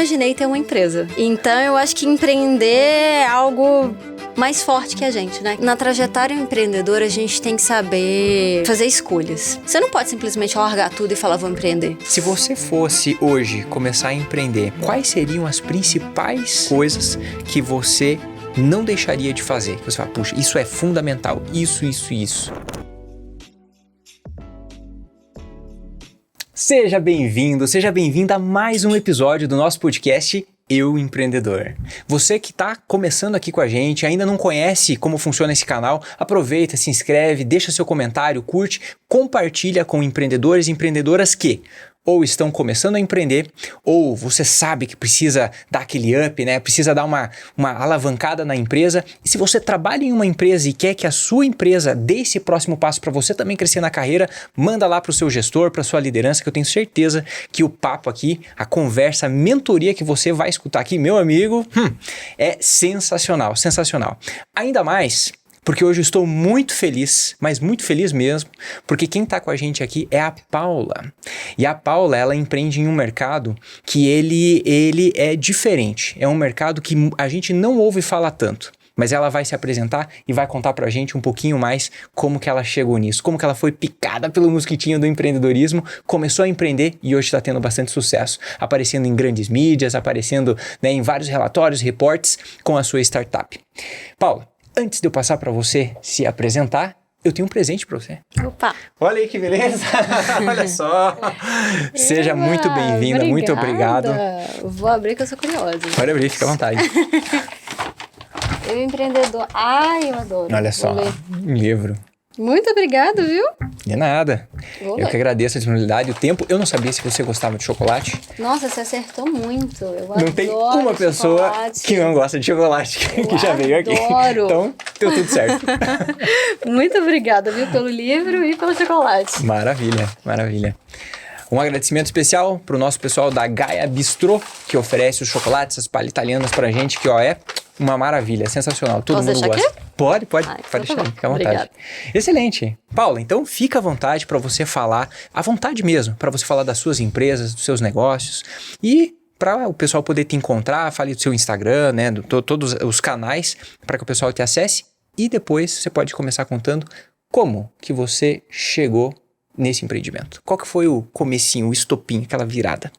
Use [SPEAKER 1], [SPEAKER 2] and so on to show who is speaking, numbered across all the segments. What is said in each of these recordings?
[SPEAKER 1] imaginei ter uma empresa. Então eu acho que empreender é algo mais forte que a gente, né? Na trajetória empreendedora, a gente tem que saber fazer escolhas. Você não pode simplesmente largar tudo e falar, vou empreender.
[SPEAKER 2] Se você fosse hoje começar a empreender, quais seriam as principais coisas que você não deixaria de fazer? Você fala, puxa, isso é fundamental, isso. Seja bem-vindo, seja bem-vinda a mais um episódio do nosso podcast Eu Empreendedor. Você que está começando aqui com a gente, ainda não conhece como funciona esse canal, aproveita, se inscreve, deixa seu comentário, curte, compartilha com empreendedores e empreendedoras que ou estão começando a empreender, ou você sabe que precisa dar aquele up, né? Precisa dar uma alavancada na empresa. E se você trabalha em uma empresa e quer que a sua empresa dê esse próximo passo para você também crescer na carreira, manda lá para o seu gestor, para sua liderança, que eu tenho certeza que o papo aqui, a conversa, a mentoria que você vai escutar aqui, meu amigo, é sensacional, sensacional. Ainda mais porque hoje eu estou muito feliz, mas muito feliz mesmo, porque quem está com a gente aqui é a Paula. E a Paula, ela empreende em um mercado que ele é diferente. É um mercado que a gente não ouve falar tanto. Mas ela vai se apresentar e vai contar pra gente um pouquinho mais como que ela chegou nisso, como que ela foi picada pelo mosquitinho do empreendedorismo, começou a empreender e hoje está tendo bastante sucesso, aparecendo em grandes mídias, aparecendo, né, em vários relatórios, reportes com a sua startup. Paula, antes de eu passar para você se apresentar, eu tenho um presente para você.
[SPEAKER 1] Opa!
[SPEAKER 2] Olha aí que beleza! Olha só! Seja muito bem-vinda, muito obrigado.
[SPEAKER 1] Vou abrir que eu sou curiosa.
[SPEAKER 2] Pode abrir, fica à vontade.
[SPEAKER 1] Eu empreendedor. Ai, eu adoro.
[SPEAKER 2] Olha só, um livro.
[SPEAKER 1] Muito obrigado, viu?
[SPEAKER 2] De nada.
[SPEAKER 1] Vou
[SPEAKER 2] Eu
[SPEAKER 1] ler.
[SPEAKER 2] que agradeço a disponibilidade, o tempo. Eu não sabia se você gostava de chocolate.
[SPEAKER 1] Nossa, você acertou muito. Eu
[SPEAKER 2] Não tem
[SPEAKER 1] adoro
[SPEAKER 2] uma pessoa
[SPEAKER 1] chocolate.
[SPEAKER 2] que não gosta de chocolate que já veio aqui.
[SPEAKER 1] Adoro.
[SPEAKER 2] Então, deu tudo certo.
[SPEAKER 1] Muito obrigada, viu? Pelo livro e pelo chocolate.
[SPEAKER 2] Maravilha, maravilha. Um agradecimento especial para o nosso pessoal da Gaia Bistrô, que oferece os chocolates, as palhas italianas pra gente, que ó, é uma maravilha, sensacional, todo
[SPEAKER 1] Posso
[SPEAKER 2] mundo
[SPEAKER 1] deixar
[SPEAKER 2] gosta.
[SPEAKER 1] aqui?
[SPEAKER 2] Pode
[SPEAKER 1] Então
[SPEAKER 2] deixar
[SPEAKER 1] tá
[SPEAKER 2] aí,
[SPEAKER 1] bom.
[SPEAKER 2] fica à vontade.
[SPEAKER 1] Obrigada.
[SPEAKER 2] Excelente. Paula, então fica à vontade para você falar, à vontade mesmo, para você falar das suas empresas, dos seus negócios e para o pessoal poder te encontrar, fale do seu Instagram, né, todos os canais para que o pessoal te acesse e depois você pode começar contando como que você chegou nesse empreendimento. Qual que foi o comecinho, o estopim, aquela virada?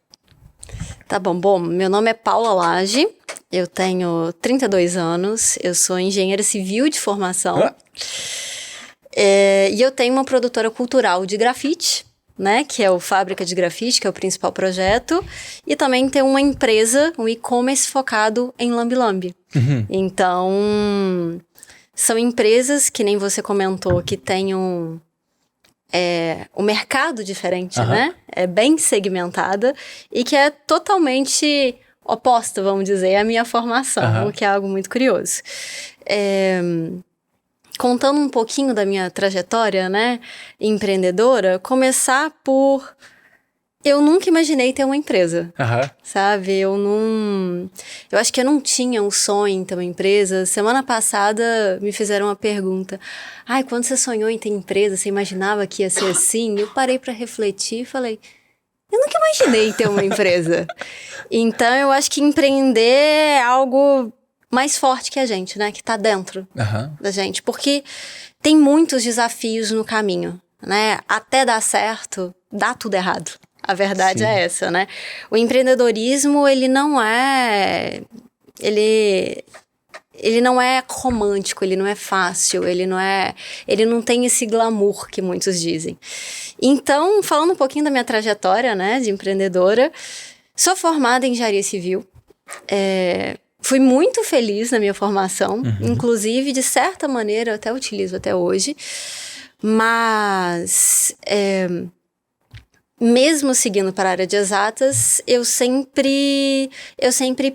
[SPEAKER 1] Tá bom. Bom, meu nome é Paula Lage, eu tenho 32 anos, eu sou engenheira civil de formação e eu tenho uma produtora cultural de grafite, né, que é o Fábrica de Grafite, que é o principal projeto, e também tenho uma empresa, um e-commerce focado em lambe-lambe. Então, são empresas que nem você comentou, que têm um mercado diferente, né? É bem segmentada e que é totalmente oposta, vamos dizer, à minha formação, o que é algo muito curioso. Contando um pouquinho da minha trajetória, né, empreendedora, começar por... Eu nunca imaginei ter uma empresa, sabe? Eu acho que eu não tinha um sonho em ter uma empresa. Semana passada me fizeram uma pergunta. Ai, quando você sonhou em ter empresa, você imaginava que ia ser assim? Eu parei para refletir e falei, eu nunca imaginei ter uma empresa. Então, eu acho que empreender é algo mais forte que a gente, né? Que tá dentro da gente. Porque tem muitos desafios no caminho, né? Até dar certo, dá tudo errado. A verdade é essa, né? O empreendedorismo, ele não é romântico, ele não é fácil, ele não tem esse glamour que muitos dizem. Então, falando um pouquinho da minha trajetória, né, de empreendedora, sou formada em engenharia civil, fui muito feliz na minha formação, inclusive, de certa maneira, eu até utilizo até hoje, mas... mesmo seguindo para a área de exatas, eu sempre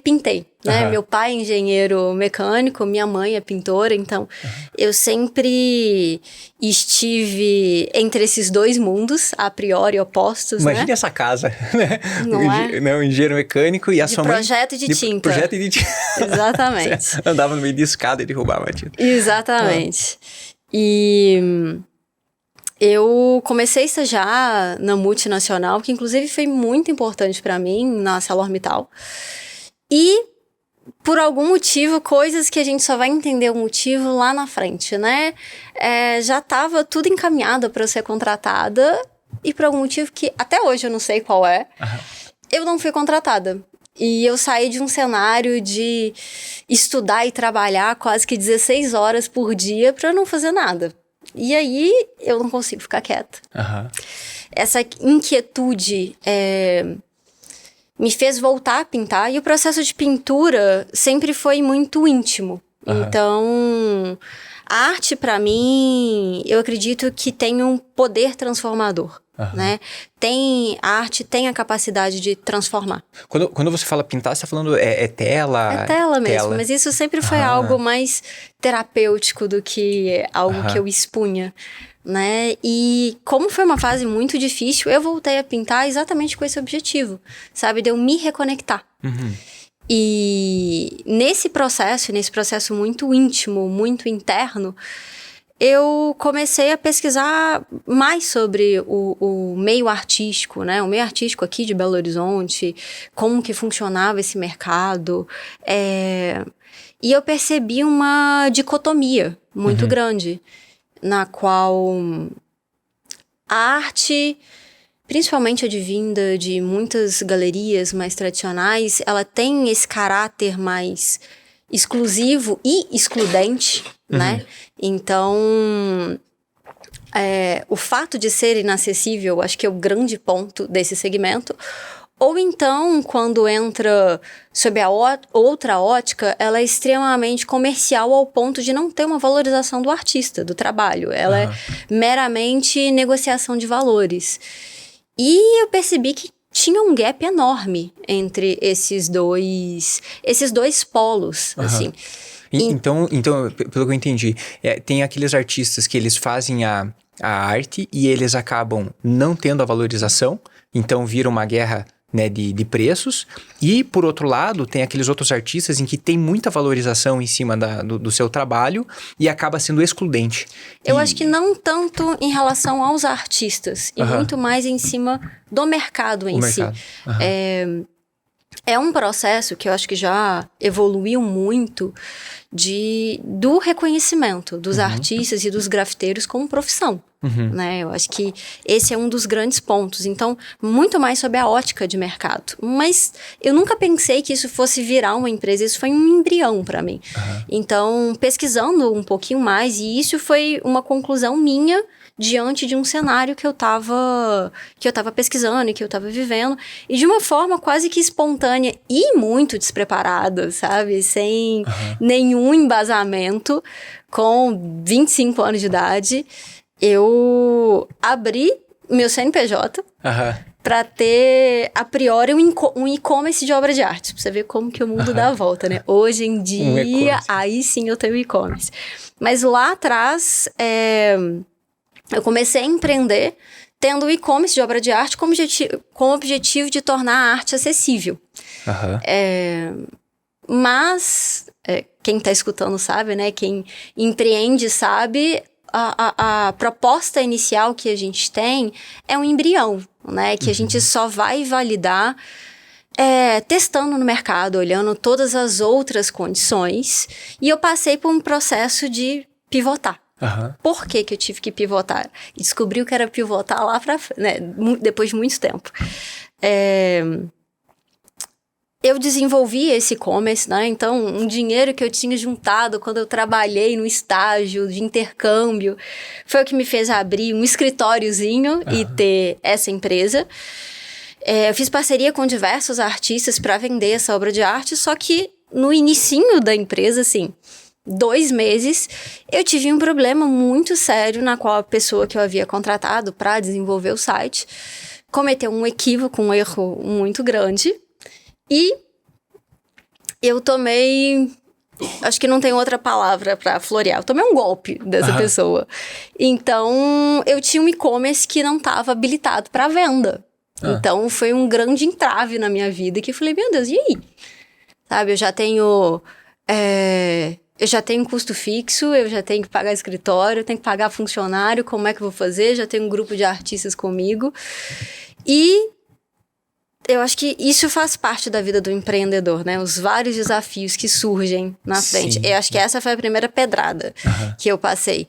[SPEAKER 1] pintei, né? Meu pai é engenheiro mecânico, minha mãe é pintora, então eu sempre estive entre esses dois mundos, a priori opostos,
[SPEAKER 2] Imagine
[SPEAKER 1] né?
[SPEAKER 2] essa casa, né?
[SPEAKER 1] Não é?
[SPEAKER 2] Não, engenheiro mecânico e a sua mãe...
[SPEAKER 1] projeto e de tinta.
[SPEAKER 2] Projeto e de tinta.
[SPEAKER 1] Exatamente.
[SPEAKER 2] Você andava no meio de escada e derrubava a tinta.
[SPEAKER 1] Exatamente. E eu comecei a estagiar na multinacional, que inclusive foi muito importante para mim, na ArcelorMittal. E, por algum motivo, coisas que a gente só vai entender o motivo lá na frente, né? Já estava tudo encaminhado para ser contratada, e por algum motivo que até hoje eu não sei qual é, eu não fui contratada. E eu saí de um cenário de estudar e trabalhar quase que 16 horas por dia para não fazer nada. E aí, eu não consigo ficar quieta. Essa inquietude me fez voltar a pintar. E o processo de pintura sempre foi muito íntimo. Então, a arte, para mim, eu acredito que tem um poder transformador. Né? A arte tem a capacidade de transformar.
[SPEAKER 2] Quando você fala pintar, você está falando tela?
[SPEAKER 1] É tela mesmo, mas isso sempre foi algo mais terapêutico do que algo que eu expunha, né? E como foi uma fase muito difícil, eu voltei a pintar exatamente com esse objetivo, sabe? De eu me reconectar. E nesse processo muito íntimo, muito interno, eu comecei a pesquisar mais sobre o meio artístico, né? O meio artístico aqui de Belo Horizonte, como que funcionava esse mercado. E eu percebi uma dicotomia muito grande, na qual a arte, principalmente advinda de muitas galerias mais tradicionais, ela tem esse caráter mais exclusivo e excludente, né? Então, o fato de ser inacessível, acho que é o grande ponto desse segmento. Ou então, quando entra sob a outra ótica, ela é extremamente comercial ao ponto de não ter uma valorização do artista, do trabalho. Ela é meramente negociação de valores. E eu percebi que tinha um gap enorme entre esses dois polos, assim.
[SPEAKER 2] Então, pelo que eu entendi, tem aqueles artistas que eles fazem a arte e eles acabam não tendo a valorização, então vira uma guerra, né, de preços. E, por outro lado, tem aqueles outros artistas em que tem muita valorização em cima do seu trabalho e acaba sendo excludente.
[SPEAKER 1] Eu acho que não tanto em relação aos artistas, e muito mais em cima do mercado em si. É um processo que eu acho que já evoluiu muito do reconhecimento dos artistas e dos grafiteiros como profissão. Né? Eu acho que esse é um dos grandes pontos. Então, muito mais sobre a ótica de mercado. Mas eu nunca pensei que isso fosse virar uma empresa. Isso foi um embrião para mim. Então, pesquisando um pouquinho mais, e isso foi uma conclusão minha diante de um cenário que eu tava pesquisando e que eu tava vivendo, e de uma forma quase que espontânea e muito despreparada, sabe? Sem nenhum embasamento, com 25 anos de idade, eu abri meu CNPJ para ter, a priori, um e-commerce de obra de arte. Pra você ver como que o mundo dá a volta, né? Hoje em dia, aí sim eu tenho e-commerce. Mas lá atrás, eu comecei a empreender tendo o e-commerce de obra de arte com o objetivo de tornar a arte acessível. Mas, quem está escutando sabe, né? Quem empreende sabe, a proposta inicial que a gente tem é um embrião, né? Que a gente só vai validar testando no mercado, olhando todas as outras condições. E eu passei por um processo de pivotar. Por que eu tive que pivotar? Descobri o que era pivotar lá né, depois de muito tempo. Eu desenvolvi esse e-commerce, né? Então, um dinheiro que eu tinha juntado quando eu trabalhei no estágio de intercâmbio foi o que me fez abrir um escritóriozinho e ter essa empresa. Eu fiz parceria com diversos artistas para vender essa obra de arte, só que no inicinho da empresa, assim, 2 meses, eu tive um problema muito sério na qual a pessoa que eu havia contratado para desenvolver o site cometeu um equívoco, um erro muito grande. E eu tomei, acho que não tem outra palavra para florear, eu tomei um golpe dessa pessoa. Então, eu tinha um e-commerce que não estava habilitado para venda. Então, foi um grande entrave na minha vida, que eu falei, meu Deus, e aí? Sabe, eu já tenho eu já tenho custo fixo, eu já tenho que pagar escritório, eu tenho que pagar funcionário, como é que eu vou fazer? Já tenho um grupo de artistas comigo. E eu acho que isso faz parte da vida do empreendedor, né? Os vários desafios que surgem na frente. Eu acho que essa foi a primeira pedrada que eu passei.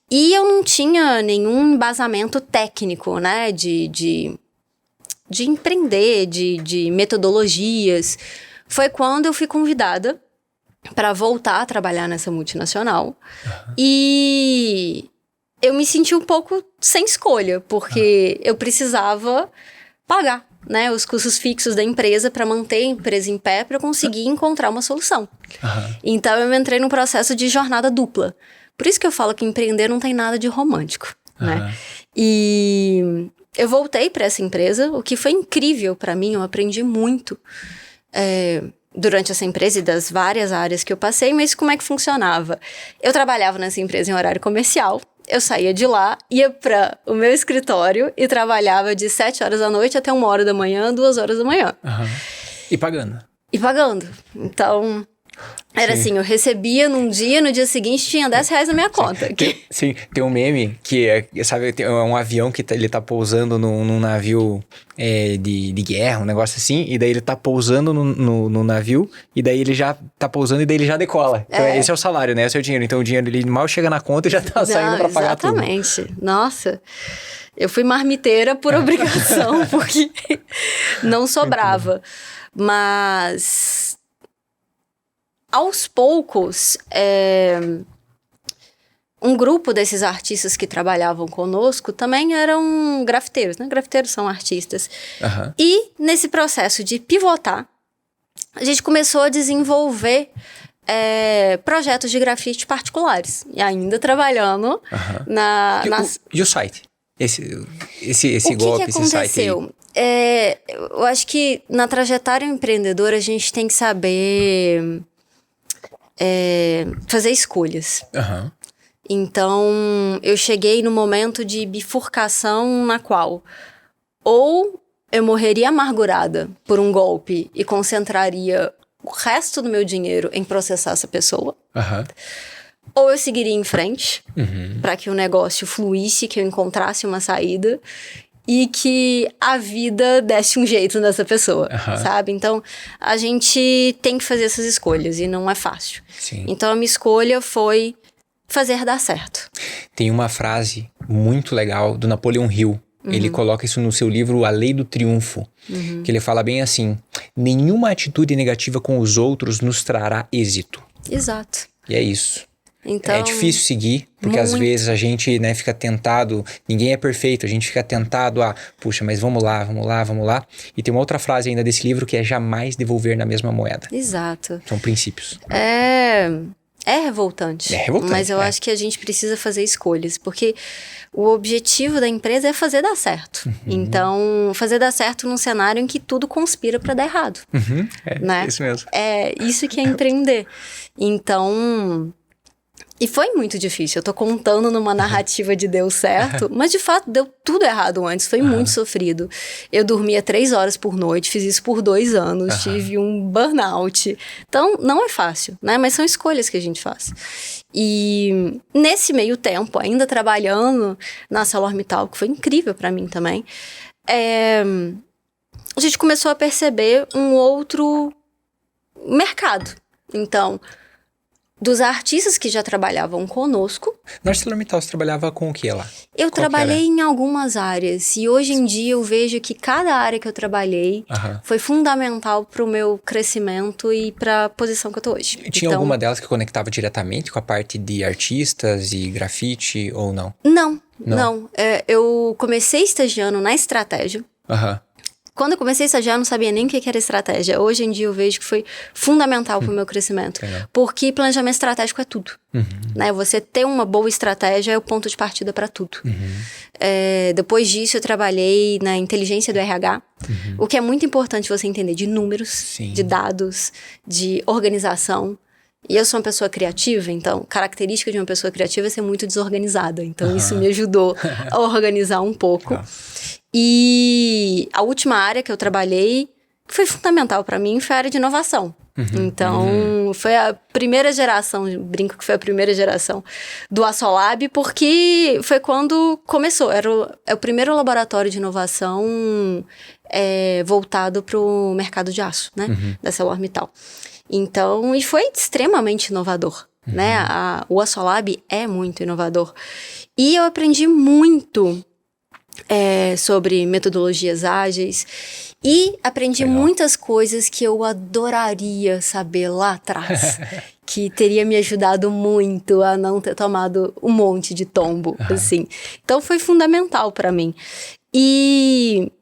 [SPEAKER 1] E eu não tinha nenhum embasamento técnico, né? De empreender, de metodologias. Foi quando eu fui convidada para voltar a trabalhar nessa multinacional. E eu me senti um pouco sem escolha, porque eu precisava pagar, né, os custos fixos da empresa para manter a empresa em pé, para conseguir encontrar uma solução. Então eu entrei num processo de jornada dupla. Por isso que eu falo que empreender não tem nada de romântico, né? E eu voltei para essa empresa, o que foi incrível para mim, eu aprendi muito durante essa empresa e das várias áreas que eu passei, mas como é que funcionava? Eu trabalhava nessa empresa em horário comercial, eu saía de lá, ia para o meu escritório e trabalhava de 7 horas da noite até 1 hora da manhã, 2 horas da manhã.
[SPEAKER 2] E pagando?
[SPEAKER 1] E pagando. Então, era assim, eu recebia num dia, no dia seguinte tinha R$10 na minha conta.
[SPEAKER 2] Tem um meme que sabe, é um avião que ele tá pousando num navio de guerra, um negócio assim, e daí ele tá pousando no navio, e daí ele já tá pousando e daí ele já decola. Então esse é o salário, né? Esse é o dinheiro. Então o dinheiro ele mal chega na conta e já tá saindo pra pagar tudo.
[SPEAKER 1] Exatamente. Nossa, eu fui marmiteira por obrigação, porque não sobrava. Mas aos poucos, um grupo desses artistas que trabalhavam conosco também eram grafiteiros, né? Grafiteiros são artistas. E nesse processo de pivotar, a gente começou a desenvolver projetos de grafite particulares. E ainda trabalhando
[SPEAKER 2] E o site? Esse golpe, esse site aí?
[SPEAKER 1] Eu acho que na trajetória empreendedora a gente tem que saber fazer escolhas. Então, eu cheguei no momento de bifurcação na qual ou eu morreria amargurada por um golpe e concentraria o resto do meu dinheiro em processar essa pessoa, ou eu seguiria em frente para que o negócio fluísse, que eu encontrasse uma saída e que a vida desse um jeito nessa pessoa, sabe? Então, a gente tem que fazer essas escolhas e não é fácil. Então, a minha escolha foi fazer dar certo.
[SPEAKER 2] Tem uma frase muito legal do Napoleon Hill. Ele coloca isso no seu livro A Lei do Triunfo, que ele fala bem assim: nenhuma atitude negativa com os outros nos trará êxito.
[SPEAKER 1] Exato.
[SPEAKER 2] E é isso.
[SPEAKER 1] Então,
[SPEAKER 2] é difícil seguir, porque às vezes a gente, né, fica tentado, ninguém é perfeito, a gente fica tentado a, puxa, mas vamos lá. E tem uma outra frase ainda desse livro que é jamais devolver na mesma moeda.
[SPEAKER 1] Exato.
[SPEAKER 2] São princípios.
[SPEAKER 1] É revoltante. Mas eu acho que a gente precisa fazer escolhas, porque o objetivo da empresa é fazer dar certo. Então, fazer dar certo num cenário em que tudo conspira para dar errado. Né?
[SPEAKER 2] Isso mesmo.
[SPEAKER 1] É isso que é empreender. Então, e foi muito difícil. Eu tô contando numa narrativa de deu certo, mas de fato deu tudo errado antes. Foi muito sofrido. Eu dormia 3 horas por noite, fiz isso por 2 anos, tive um burnout. Então, não é fácil, né? Mas são escolhas que a gente faz. E nesse meio tempo, ainda trabalhando na ArcelorMittal, que foi incrível pra mim também, a gente começou a perceber um outro mercado. Então, dos artistas que já trabalhavam conosco.
[SPEAKER 2] Na ArcelorMittal, você trabalhava com o que lá?
[SPEAKER 1] Eu trabalhei em algumas áreas. E hoje em dia eu vejo que cada área que eu trabalhei foi fundamental para o meu crescimento e para a posição que eu tô hoje.
[SPEAKER 2] Tinha alguma delas que conectava diretamente com a parte de artistas e grafite ou não?
[SPEAKER 1] Não. Eu comecei estagiando na estratégia. Quando eu comecei a estagiar, eu não sabia nem o que era estratégia. Hoje em dia eu vejo que foi fundamental para o meu crescimento. Porque planejamento estratégico é tudo. Né? Você ter uma boa estratégia é o ponto de partida para tudo. Depois disso, eu trabalhei na inteligência do RH. O que é muito importante você entender de números, de dados, de organização. E eu sou uma pessoa criativa, então, característica de uma pessoa criativa é ser muito desorganizada. Então, isso me ajudou a organizar um pouco. E a última área que eu trabalhei, que foi fundamental para mim, foi a área de inovação. Então, foi a primeira geração, brinco que foi a primeira geração do Assolab, porque foi quando começou. É o primeiro laboratório de inovação voltado para o mercado de aço, né? Da ArcelorMittal. Então, e foi extremamente inovador, né? O Assolab é muito inovador. E eu aprendi muito sobre metodologias ágeis e aprendi muitas coisas que eu adoraria saber lá atrás, que teria me ajudado muito a não ter tomado um monte de tombo, assim. Então foi fundamental para mim. E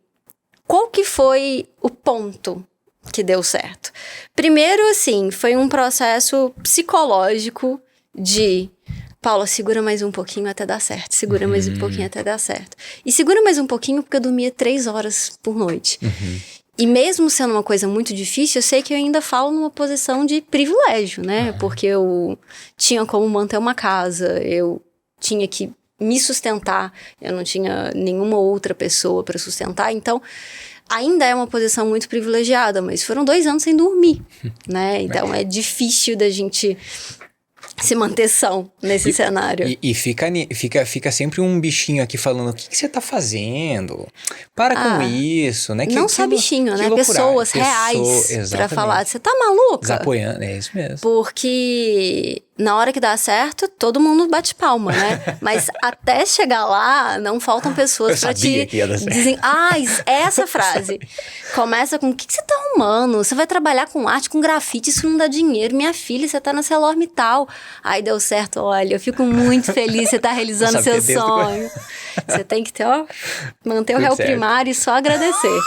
[SPEAKER 1] qual que foi o ponto que deu certo? Primeiro, assim, foi um processo psicológico de... Paula, segura mais um pouquinho até dar certo. Segura mais um pouquinho até dar certo. E segura mais um pouquinho porque eu dormia 3 horas por noite. E mesmo sendo uma coisa muito difícil, eu sei que eu ainda falo numa posição de privilégio, né? Porque eu tinha como manter uma casa, eu tinha que me sustentar, eu não tinha nenhuma outra pessoa para sustentar. Então, ainda é uma posição muito privilegiada, mas foram 2 anos sem dormir, né? Então, é difícil da gente... se manter são nesse cenário.
[SPEAKER 2] E fica sempre um bichinho aqui falando, o que você tá fazendo? Para com isso, né?
[SPEAKER 1] Não só bichinho, né? Pessoas reais pra falar, você tá maluca?
[SPEAKER 2] Desapoiando, é isso mesmo.
[SPEAKER 1] Porque na hora que dá certo, todo mundo bate palma, né? Mas até chegar lá, não faltam pessoas pra te dizer, essa frase. Começa com, o que você tá arrumando? Você vai trabalhar com arte, com grafite, isso não dá dinheiro. Minha filha, você tá na ArcelorMittal. Aí deu certo, olha, eu fico muito feliz, você tá realizando seu sonho. Você tem que manter o réu primário e só agradecer.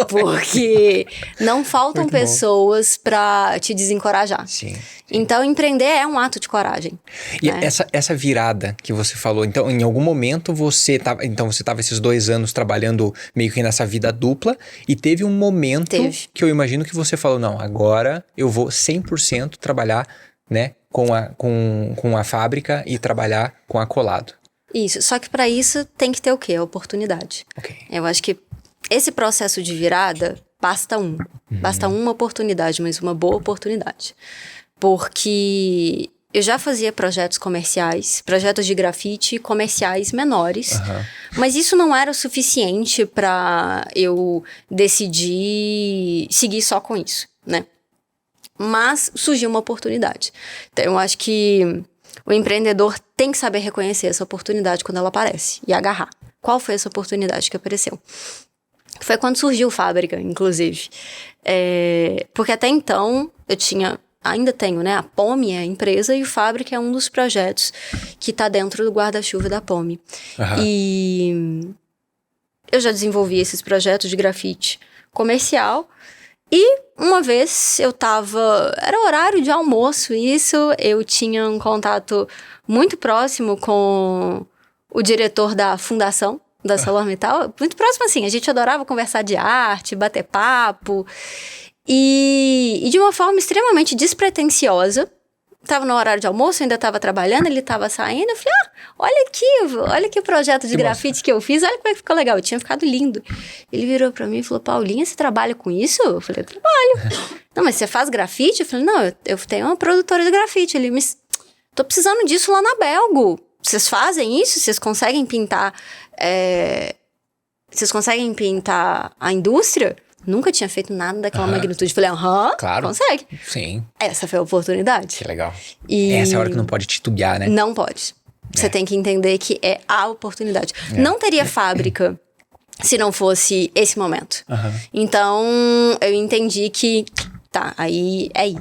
[SPEAKER 1] Porque não faltam muito pessoas pra te desencorajar.
[SPEAKER 2] Sim.
[SPEAKER 1] Então, empreender é um ato de coragem.
[SPEAKER 2] E essa virada que você falou, então, em algum momento você tava esses 2 anos trabalhando meio que nessa vida dupla e teve um momento que eu imagino que você falou, não, agora eu vou 100% trabalhar, né, com a fábrica e trabalhar com a Colado.
[SPEAKER 1] Isso, só que para isso tem que ter o quê? A oportunidade.
[SPEAKER 2] Okay.
[SPEAKER 1] Eu acho que esse processo de virada, basta uma oportunidade, mas uma boa oportunidade. Porque eu já fazia projetos comerciais, projetos de grafite comerciais menores, mas isso não era o suficiente para eu decidir seguir só com isso, né? Mas surgiu uma oportunidade. Então eu acho que o empreendedor tem que saber reconhecer essa oportunidade quando ela aparece e agarrar. Qual foi essa oportunidade que apareceu? Foi quando surgiu Fábrica, inclusive. Porque até então eu ainda tenho, né? A Pome é a empresa e o Fábrica é um dos projetos que está dentro do guarda-chuva da Pome. E eu já desenvolvi esses projetos de grafite comercial e uma vez era horário de almoço, eu tinha um contato muito próximo com o diretor da fundação da ArcelorMittal, muito próximo assim, a gente adorava conversar de arte, bater papo. E de uma forma extremamente despretensiosa, estava no horário de almoço, ainda estava trabalhando, ele estava saindo, eu falei, olha aqui o projeto de grafite que eu fiz, olha como é que ficou legal, tinha ficado lindo. Ele virou pra mim e falou, Paulinha, você trabalha com isso? Eu falei, eu trabalho. Não, mas você faz grafite? Eu falei, não, eu tenho uma produtora de grafite. Ele, mas tô precisando disso lá na Belgo. Vocês fazem isso? Vocês conseguem pintar a indústria? Nunca tinha feito nada daquela magnitude. Falei, claro, consegue.
[SPEAKER 2] Sim.
[SPEAKER 1] Essa foi a oportunidade.
[SPEAKER 2] Que legal. Essa é a hora que não pode titubear, né?
[SPEAKER 1] Não pode. Você tem que entender que é a oportunidade. Não teria Fábrica se não fosse esse momento. Então, eu entendi que, aí é aí.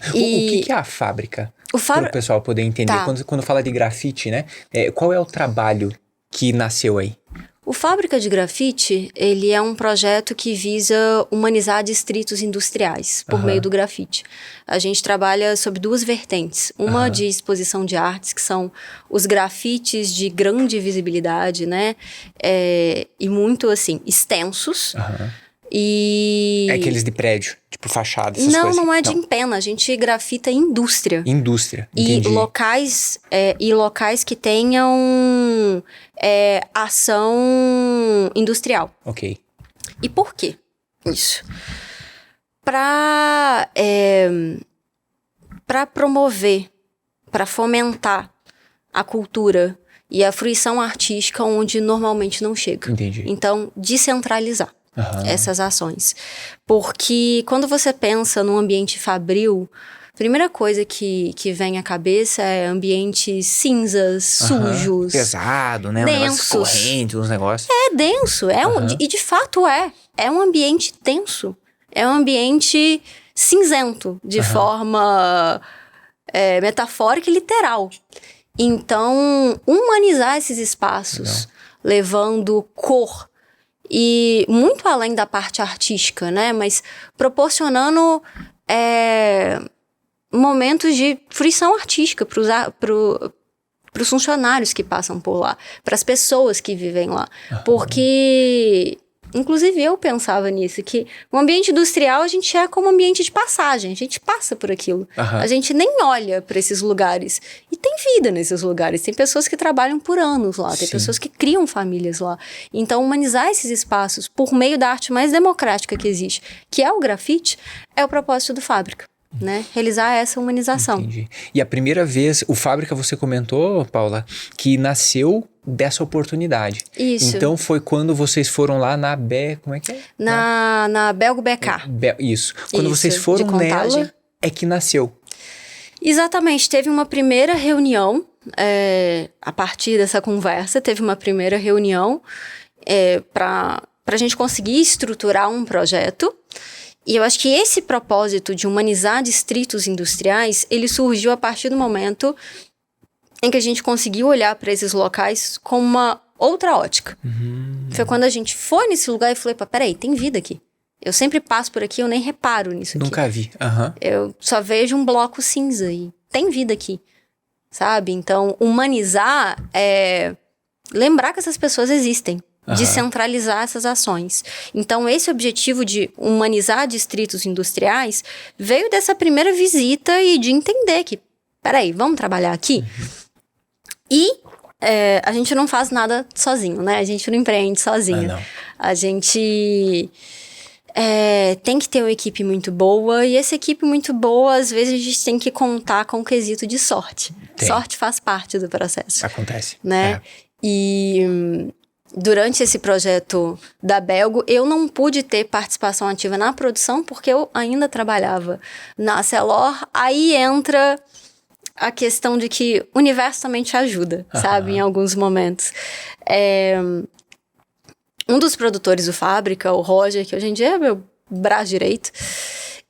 [SPEAKER 2] O que é a Fábrica? Para o pessoal poder entender. Quando fala de grafite, né? Qual é o trabalho que nasceu aí?
[SPEAKER 1] O Fábrica de Grafite, ele é um projeto que visa humanizar distritos industriais por meio do grafite. A gente trabalha sob 2 vertentes. Uma de exposição de artes, que são os grafites de grande visibilidade, né? E muito, assim, extensos. E...
[SPEAKER 2] aqueles de prédio, tipo fachada, essas coisas.
[SPEAKER 1] Não é de empena, a gente grafita indústria.
[SPEAKER 2] Indústria, entendi.
[SPEAKER 1] E locais que tenham ação industrial.
[SPEAKER 2] Ok.
[SPEAKER 1] E por quê isso? para promover, para fomentar a cultura e a fruição artística onde normalmente não chega.
[SPEAKER 2] Entendi.
[SPEAKER 1] Então, descentralizar essas ações. Porque quando você pensa num ambiente fabril, a primeira coisa que vem à cabeça é ambientes cinzas, sujos.
[SPEAKER 2] Pesado, né?
[SPEAKER 1] Densos.
[SPEAKER 2] Um negócio corrente, uns negócios.
[SPEAKER 1] É denso. E de fato é. É um ambiente denso. É um ambiente cinzento, de forma metafórica e literal. Então, humanizar esses espaços, levando cor, e muito além da parte artística, né? Mas proporcionando momentos de fruição artística para os funcionários que passam por lá, para as pessoas que vivem lá. Porque, inclusive eu pensava nisso, que o ambiente industrial a gente é como um ambiente de passagem, a gente passa por aquilo. A gente nem olha para esses lugares. E tem vida nesses lugares, tem pessoas que trabalham por anos lá, tem pessoas que criam famílias lá. Então, humanizar esses espaços por meio da arte mais democrática que existe, que é o grafite, é o propósito do Fábrica. Né? Realizar essa humanização.
[SPEAKER 2] Entendi. E a primeira vez, o Fábrica, você comentou, Paula, que nasceu dessa oportunidade.
[SPEAKER 1] Isso.
[SPEAKER 2] Então foi quando vocês foram lá na como é que é?
[SPEAKER 1] Na Belgo BK.
[SPEAKER 2] Isso. Quando vocês foram nela, é que nasceu.
[SPEAKER 1] Exatamente. Teve uma primeira reunião, a partir dessa conversa, teve uma primeira reunião para a gente conseguir estruturar um projeto. E eu acho que esse propósito de humanizar distritos industriais, ele surgiu a partir do momento em que a gente conseguiu olhar para esses locais com uma outra ótica. Foi quando a gente foi nesse lugar e falei, peraí, tem vida aqui. Eu sempre passo por aqui, eu nem reparo nisso aqui.
[SPEAKER 2] Nunca vi.
[SPEAKER 1] Eu só vejo um bloco cinza e tem vida aqui, sabe? Então, humanizar é lembrar que essas pessoas existem. Descentralizar essas ações. Então, esse objetivo de humanizar distritos industriais veio dessa primeira visita e de entender que, peraí, vamos trabalhar aqui? E a gente não faz nada sozinho, né? A gente não empreende sozinho. A gente tem que ter uma equipe muito boa, e essa equipe muito boa, às vezes a gente tem que contar com o quesito de sorte. Sorte faz parte do processo.
[SPEAKER 2] Acontece.
[SPEAKER 1] Né? E durante esse projeto da Belgo, eu não pude ter participação ativa na produção porque eu ainda trabalhava na Celor. Aí entra a questão de que o universo também te ajuda, sabe? Em alguns momentos. Um dos produtores do Fábrica, o Roger, que hoje em dia é meu braço direito,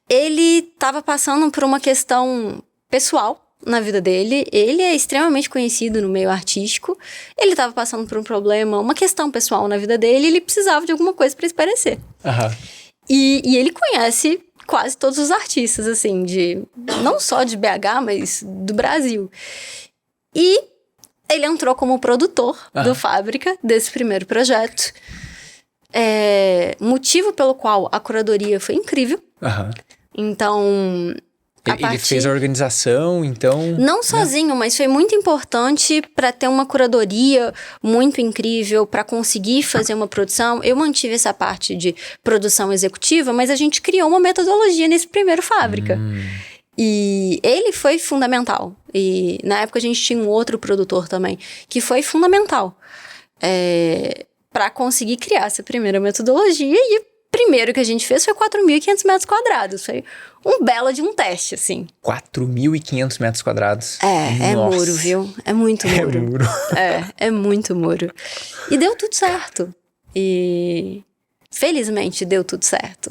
[SPEAKER 1] ele estava passando por uma questão pessoal na vida dele. Ele é extremamente conhecido no meio artístico. Ele estava passando por um problema, uma questão pessoal na vida dele, e ele precisava de alguma coisa para espairecer. E ele conhece quase todos os artistas, assim, não só de BH, mas do Brasil. E ele entrou como produtor do Fábrica, desse primeiro projeto. Motivo pelo qual a curadoria foi incrível. Então,
[SPEAKER 2] ele fez a organização, então...
[SPEAKER 1] Não sozinho, mas foi muito importante para ter uma curadoria muito incrível, para conseguir fazer uma produção. Eu mantive essa parte de produção executiva, mas a gente criou uma metodologia nesse primeiro Fábrica. E ele foi fundamental. E na época a gente tinha um outro produtor também, que foi fundamental para conseguir criar essa primeira metodologia. E o primeiro que a gente fez foi 4.500 metros quadrados. Foi um belo de um teste, assim.
[SPEAKER 2] 4.500 metros quadrados.
[SPEAKER 1] É muro, viu? É muito muro.
[SPEAKER 2] É muro.
[SPEAKER 1] É muito muro. E deu tudo certo. E felizmente deu tudo certo.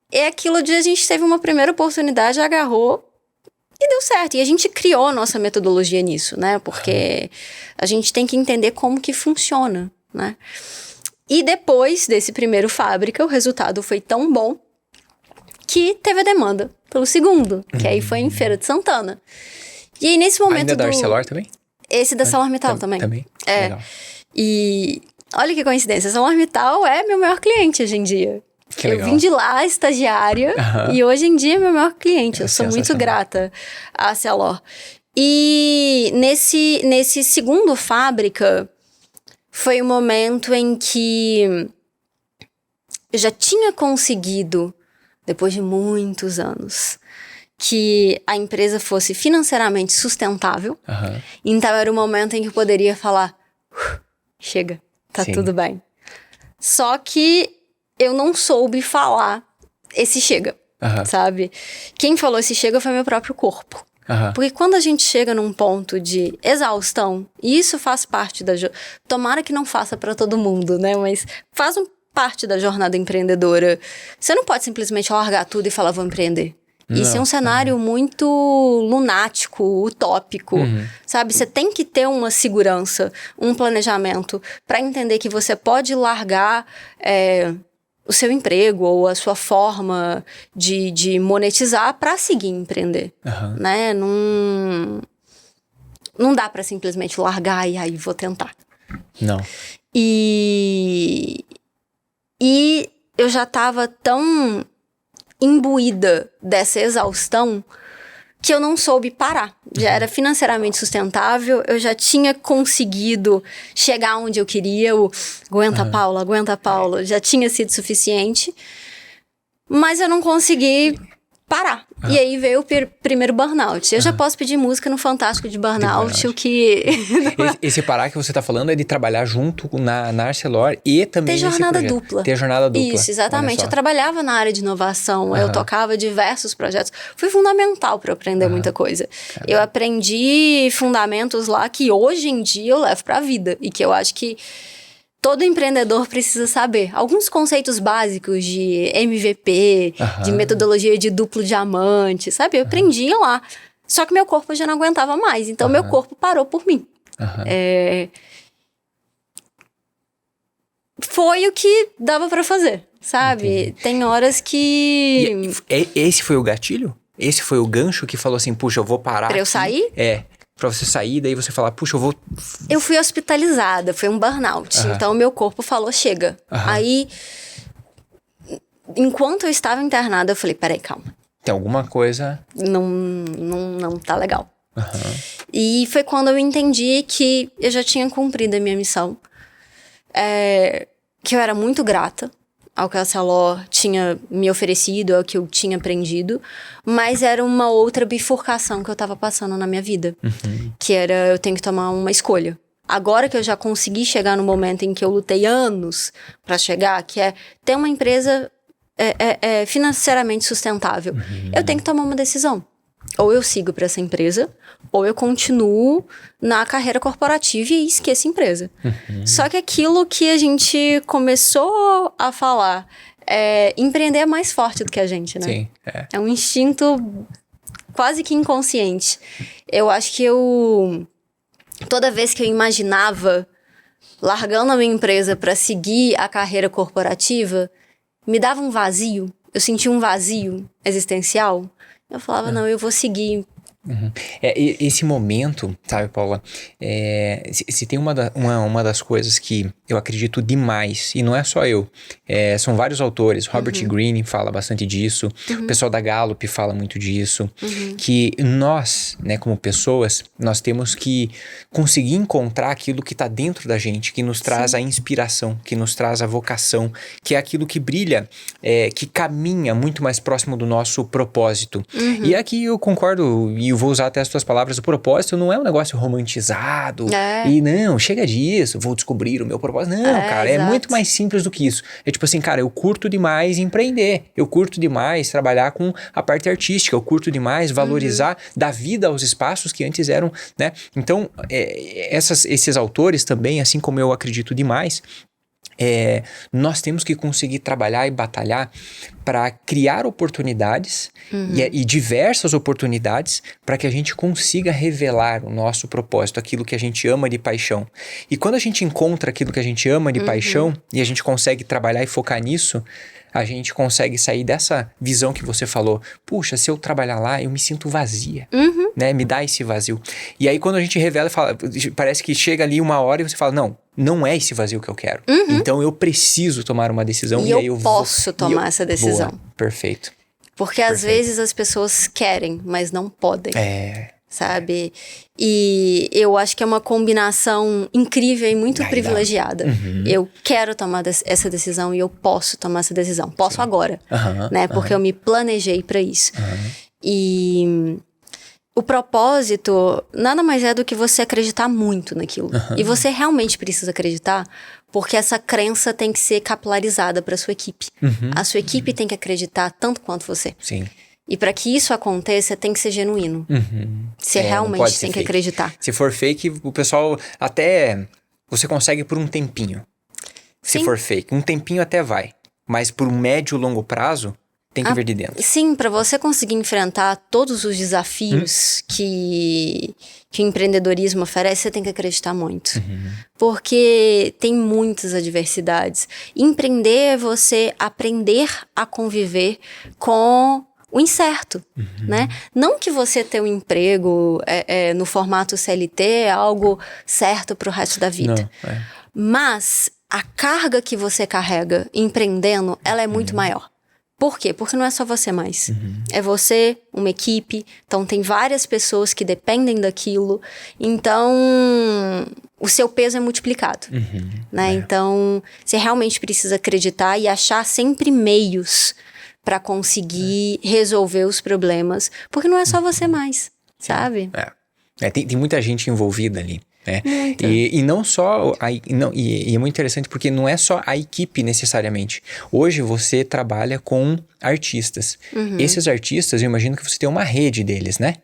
[SPEAKER 1] É aquilo de a gente teve uma primeira oportunidade, agarrou e deu certo. E a gente criou a nossa metodologia nisso, né? Porque a gente tem que entender como que funciona, né? E depois desse primeiro Fábrica, o resultado foi tão bom que teve a demanda pelo segundo, que aí foi em Feira de Santana. E aí nesse momento
[SPEAKER 2] ainda da Arcelor também?
[SPEAKER 1] Esse da ArcelorMittal também.
[SPEAKER 2] Também?
[SPEAKER 1] Legal. E olha que coincidência, a ArcelorMittal é meu maior cliente hoje em dia. Eu vim de lá, estagiária, e hoje em dia é meu maior cliente. Eu sou muito grata à Arcelor. E nesse segundo Fábrica, foi o momento em que eu já tinha conseguido depois de muitos anos, que a empresa fosse financeiramente sustentável. Então era o momento em que eu poderia falar, chega, tá tudo bem. Só que eu não soube falar esse chega, sabe? Quem falou esse chega foi meu próprio corpo. Porque quando a gente chega num ponto de exaustão, e isso faz parte da... Tomara que não faça pra todo mundo, né? Mas faz parte da jornada empreendedora. Você não pode simplesmente largar tudo e falar, vou empreender. Isso é um cenário muito lunático, utópico, sabe? Você tem que ter uma segurança, um planejamento pra entender que você pode largar o seu emprego ou a sua forma de monetizar pra seguir empreender, né? Não dá pra simplesmente largar e aí vou tentar.
[SPEAKER 2] Não.
[SPEAKER 1] E eu já tava tão imbuída dessa exaustão que eu não soube parar. Já era financeiramente sustentável, eu já tinha conseguido chegar onde eu queria, aguenta Paula, já tinha sido suficiente, mas eu não consegui parar. E aí veio o primeiro burnout. Eu já posso pedir música no Fantástico de burnout, o que...
[SPEAKER 2] Esse parar que você tá falando é de trabalhar junto na Arcelor e também
[SPEAKER 1] ter jornada dupla.
[SPEAKER 2] Ter jornada dupla.
[SPEAKER 1] Isso, exatamente. Eu trabalhava na área de inovação, eu tocava diversos projetos. Foi fundamental para eu aprender muita coisa. Eu aprendi fundamentos lá que hoje em dia eu levo pra vida. E que eu acho que todo empreendedor precisa saber. Alguns conceitos básicos de MVP, de metodologia de duplo diamante, sabe? Eu aprendia lá. Só que meu corpo já não aguentava mais. Então, meu corpo parou por mim. Foi o que dava pra fazer, sabe? Entendi. Tem horas que...
[SPEAKER 2] Esse foi o gatilho? Esse foi o gancho que falou assim, puxa, eu vou parar
[SPEAKER 1] pra eu sair?
[SPEAKER 2] Pra você sair, daí você falar, puxa, eu vou...
[SPEAKER 1] Eu fui hospitalizada, foi um burnout. Então, o meu corpo falou, chega. Aí, enquanto eu estava internada, eu falei, peraí, calma.
[SPEAKER 2] Tem alguma coisa...
[SPEAKER 1] Não tá legal. E foi quando eu entendi que eu já tinha cumprido a minha missão. Que eu era muito grata ao que a Arcelor tinha me oferecido, ao que eu tinha aprendido, mas era uma outra bifurcação que eu tava passando na minha vida, que era, eu tenho que tomar uma escolha. Agora que eu já consegui chegar no momento em que eu lutei anos pra chegar, que é ter uma empresa financeiramente sustentável, eu tenho que tomar uma decisão. Ou eu sigo pra essa empresa, ou eu continuo na carreira corporativa e esqueço a empresa. Só que aquilo que a gente começou a falar, empreender é mais forte do que a gente, né?
[SPEAKER 2] Sim,
[SPEAKER 1] é um instinto quase que inconsciente. Eu acho que toda vez que eu imaginava largando a minha empresa para seguir a carreira corporativa, me dava um vazio. Eu sentia um vazio existencial. Eu falava, não, eu vou seguir.
[SPEAKER 2] Esse momento, sabe, Paula, se tem uma das coisas que eu acredito demais, e não é só eu, são vários autores, Robert Greene fala bastante disso, o pessoal da Gallup fala muito disso, que nós, né, como pessoas, nós temos que conseguir encontrar aquilo que está dentro da gente, que nos traz a inspiração, que nos traz a vocação, que é aquilo que brilha, que caminha muito mais próximo do nosso propósito. E aqui eu concordo, e eu vou usar até as tuas palavras, o propósito não é um negócio romantizado, e não, chega disso, vou descobrir o meu propósito. Não, cara, é muito mais simples do que isso. É tipo assim, cara, eu curto demais empreender, eu curto demais trabalhar com a parte artística, eu curto demais valorizar, dar vida aos espaços que antes eram, né? Então, esses autores também, assim como eu acredito demais, nós temos que conseguir trabalhar e batalhar para criar oportunidades e diversas oportunidades para que a gente consiga revelar o nosso propósito, aquilo que a gente ama de paixão. E quando a gente encontra aquilo que a gente ama de paixão e a gente consegue trabalhar e focar nisso, a gente consegue sair dessa visão que você falou. Puxa, se eu trabalhar lá, eu me sinto vazia, né? Me dá esse vazio. E aí quando a gente revela, parece que chega ali uma hora e você fala, não é esse vazio que eu quero. Então eu preciso tomar uma decisão e aí eu
[SPEAKER 1] posso tomar essa decisão.
[SPEAKER 2] Boa, perfeito.
[SPEAKER 1] Porque às vezes as pessoas querem, mas não podem. sabe? E eu acho que é uma combinação incrível e muito privilegiada. Eu quero tomar essa decisão e eu posso tomar essa decisão. Posso agora, né? Porque eu me planejei para isso. E o propósito nada mais é do que você acreditar muito naquilo. E você realmente precisa acreditar, porque essa crença tem que ser capilarizada para sua equipe. A sua equipe tem que acreditar tanto quanto você.
[SPEAKER 2] Sim.
[SPEAKER 1] E para que isso aconteça, tem que ser genuíno. Você realmente tem que acreditar.
[SPEAKER 2] Se for fake, o pessoal até... Você consegue por um tempinho. Se for fake. Um tempinho até vai. Mas por um médio e longo prazo, tem que ver de dentro.
[SPEAKER 1] Sim, para você conseguir enfrentar todos os desafios que o empreendedorismo oferece, você tem que acreditar muito. Porque tem muitas adversidades. Empreender é você aprender a conviver com o incerto, né? Não que você ter um emprego no formato CLT é algo certo pro resto da vida.
[SPEAKER 2] Não,
[SPEAKER 1] Mas a carga que você carrega empreendendo, ela é muito maior. Por quê? Porque não é só você mais. É você, uma equipe, então tem várias pessoas que dependem daquilo. Então, o seu peso é multiplicado, né? Então, você realmente precisa acreditar e achar sempre meios para conseguir resolver os problemas, porque não é só você mais, sabe?
[SPEAKER 2] Tem muita gente envolvida ali. E não só e é muito interessante porque não é só a equipe necessariamente. Hoje você trabalha com artistas. Esses artistas, eu imagino que você tem uma rede deles, né?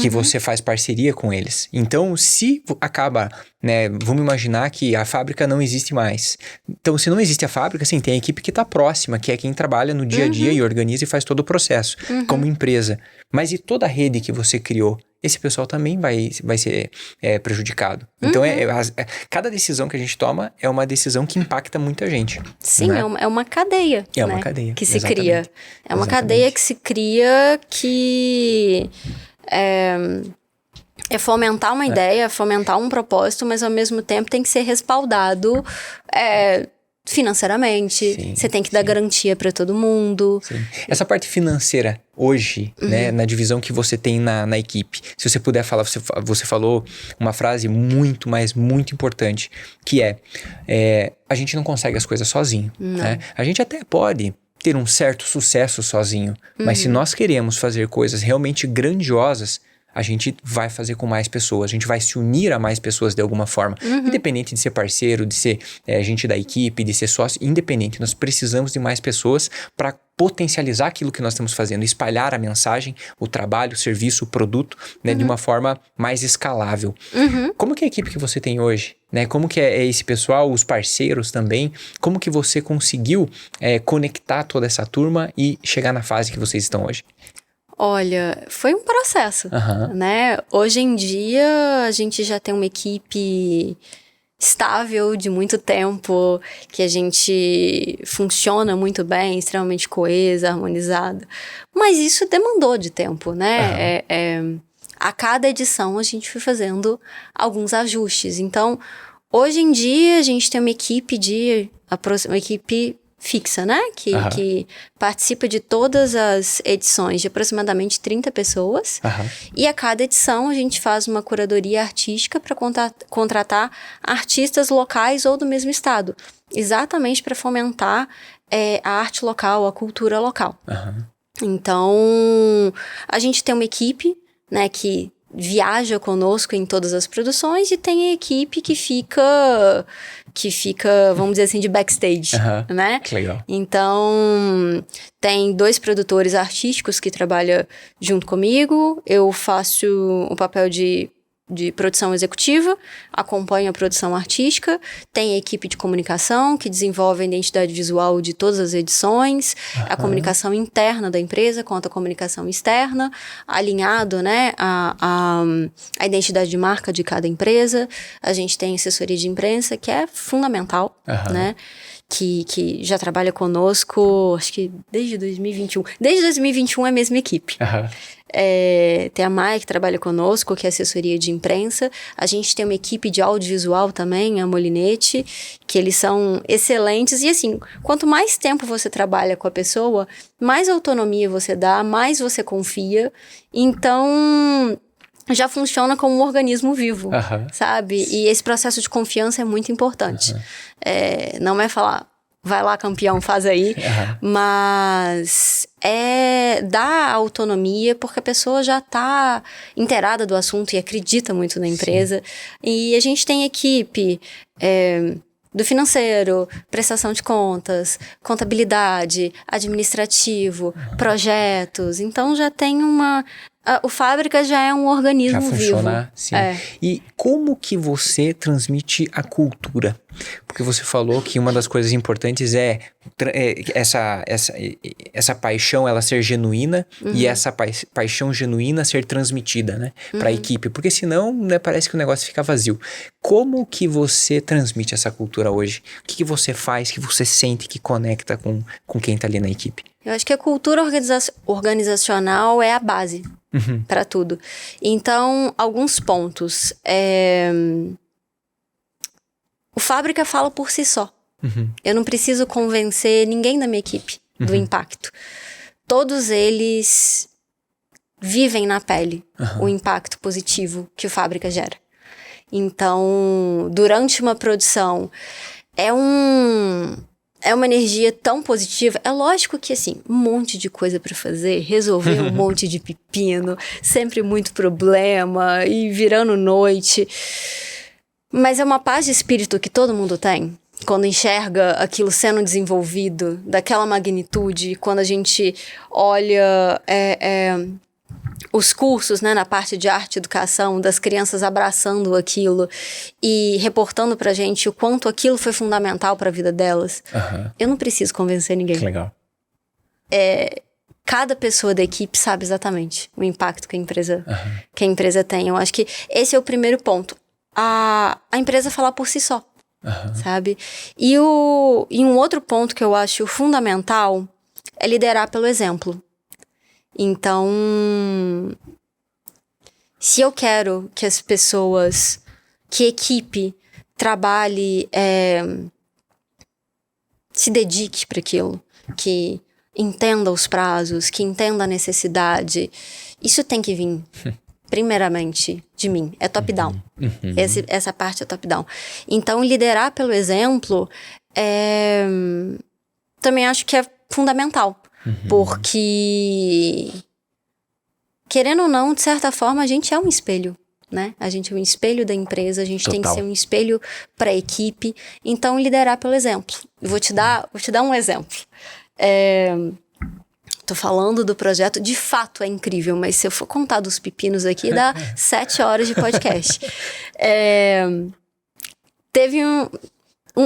[SPEAKER 2] Que você faz parceria com eles. Então, se acaba, né? Vamos imaginar que a fábrica não existe mais. Então, se não existe a fábrica, sim, tem a equipe que está próxima, que é quem trabalha no dia a dia e organiza e faz todo o processo, como empresa. Mas e toda a rede que você criou? Esse pessoal também vai ser prejudicado. Então, cada decisão que a gente toma é uma decisão que impacta muita gente.
[SPEAKER 1] Sim,
[SPEAKER 2] né?
[SPEAKER 1] É uma cadeia.
[SPEAKER 2] É uma cadeia.
[SPEAKER 1] Que se cria. É uma cadeia que se cria que é fomentar uma ideia, fomentar um propósito, mas ao mesmo tempo tem que ser respaldado financeiramente. Você tem que dar garantia para todo mundo.
[SPEAKER 2] Sim. Essa parte financeira hoje, né, na divisão que você tem na equipe, se você puder falar, você falou uma frase muito, mas muito importante, que a gente não consegue as coisas sozinho. Né? A gente até pode ter um certo sucesso sozinho, mas se nós queremos fazer coisas realmente grandiosas, a gente vai fazer com mais pessoas, a gente vai se unir a mais pessoas de alguma forma. Independente de ser parceiro, de ser gente da equipe, de ser sócio, independente, nós precisamos de mais pessoas para potencializar aquilo que nós estamos fazendo, espalhar a mensagem, o trabalho, o serviço, o produto, né, de uma forma mais escalável. Como que é a equipe que você tem hoje? Né? Como que é esse pessoal, os parceiros também? Como que você conseguiu conectar toda essa turma e chegar na fase que vocês estão hoje?
[SPEAKER 1] Olha, foi um processo, né? Hoje em dia, a gente já tem uma equipe estável de muito tempo, que a gente funciona muito bem, extremamente coesa, harmonizada. Mas isso demandou de tempo, né? A cada edição, a gente foi fazendo alguns ajustes. Então, hoje em dia, a gente tem uma equipe fixa, né? Que participa de todas as edições, de aproximadamente 30 pessoas. E a cada edição a gente faz uma curadoria artística para contratar artistas locais ou do mesmo estado. Exatamente para fomentar a arte local, a cultura local. Então, a gente tem uma equipe, né, que viaja conosco em todas as produções e tem a equipe que fica, vamos dizer assim, de backstage, né?
[SPEAKER 2] Que legal.
[SPEAKER 1] Então, tem 2 produtores artísticos que trabalham junto comigo. Eu faço o papel de produção executiva, acompanho a produção artística, tem a equipe de comunicação que desenvolve a identidade visual de todas as edições, a comunicação interna da empresa quanto a comunicação externa, alinhado, né, a identidade de marca de cada empresa. A gente tem assessoria de imprensa, que é fundamental, né? Que já trabalha conosco, acho que desde 2021. Desde 2021 é a mesma equipe. Tem a Maia que trabalha conosco, que é assessoria de imprensa. A gente tem uma equipe de audiovisual também, a Molinete, que eles são excelentes. E assim, quanto mais tempo você trabalha com a pessoa, mais autonomia você dá, mais você confia. Então, já funciona como um organismo vivo, sabe? E esse processo de confiança é muito importante. Não é falar, vai lá, campeão, faz aí, mas é dar autonomia, porque a pessoa já está inteirada do assunto e acredita muito na empresa. Sim. E a gente tem equipe do financeiro, prestação de contas, contabilidade, administrativo, projetos. Então já tem o Fábrica já é um organismo vivo. Já funciona,
[SPEAKER 2] sim. E como que você transmite a cultura? Porque você falou que uma das coisas importantes é essa paixão, ela ser genuína e essa paixão genuína ser transmitida, né, para a equipe. Porque senão, né, parece que o negócio fica vazio. Como que você transmite essa cultura hoje? O que você faz, que você sente que conecta com quem está ali na equipe?
[SPEAKER 1] Eu acho que a cultura organizacional é a base para tudo. Então, alguns pontos. O Fábrica fala por si só. Eu não preciso convencer ninguém da minha equipe do impacto. Todos eles vivem na pele o impacto positivo que o Fábrica gera. Então, durante uma produção, é uma energia tão positiva. É lógico que, assim, um monte de coisa para fazer, resolver um monte de pepino, sempre muito problema e virando noite. Mas é uma paz de espírito que todo mundo tem quando enxerga aquilo sendo desenvolvido daquela magnitude, quando a gente olha os cursos, né, na parte de arte e educação, das crianças abraçando aquilo e reportando pra gente o quanto aquilo foi fundamental pra vida delas. Eu não preciso convencer ninguém.
[SPEAKER 2] Que legal.
[SPEAKER 1] Cada pessoa da equipe sabe exatamente o impacto que a empresa tem. Eu acho que esse é o primeiro ponto. A empresa falar por si só, sabe? E um outro ponto que eu acho fundamental é liderar pelo exemplo. Então, se eu quero que as pessoas, que a equipe trabalhe, se dedique para aquilo, que entenda os prazos, que entenda a necessidade, isso tem que vir primeiramente de mim, é top-down. Essa parte é top-down. Então, liderar pelo exemplo, também acho que é fundamental. Porque, querendo ou não, de certa forma, a gente é um espelho, né? A gente é um espelho da empresa, a gente tem que ser um espelho para a equipe. Então, liderar pelo exemplo. Vou te dar um exemplo. Tô falando do projeto, de fato é incrível, mas se eu for contar dos pepinos aqui, dá 7 horas de podcast. Teve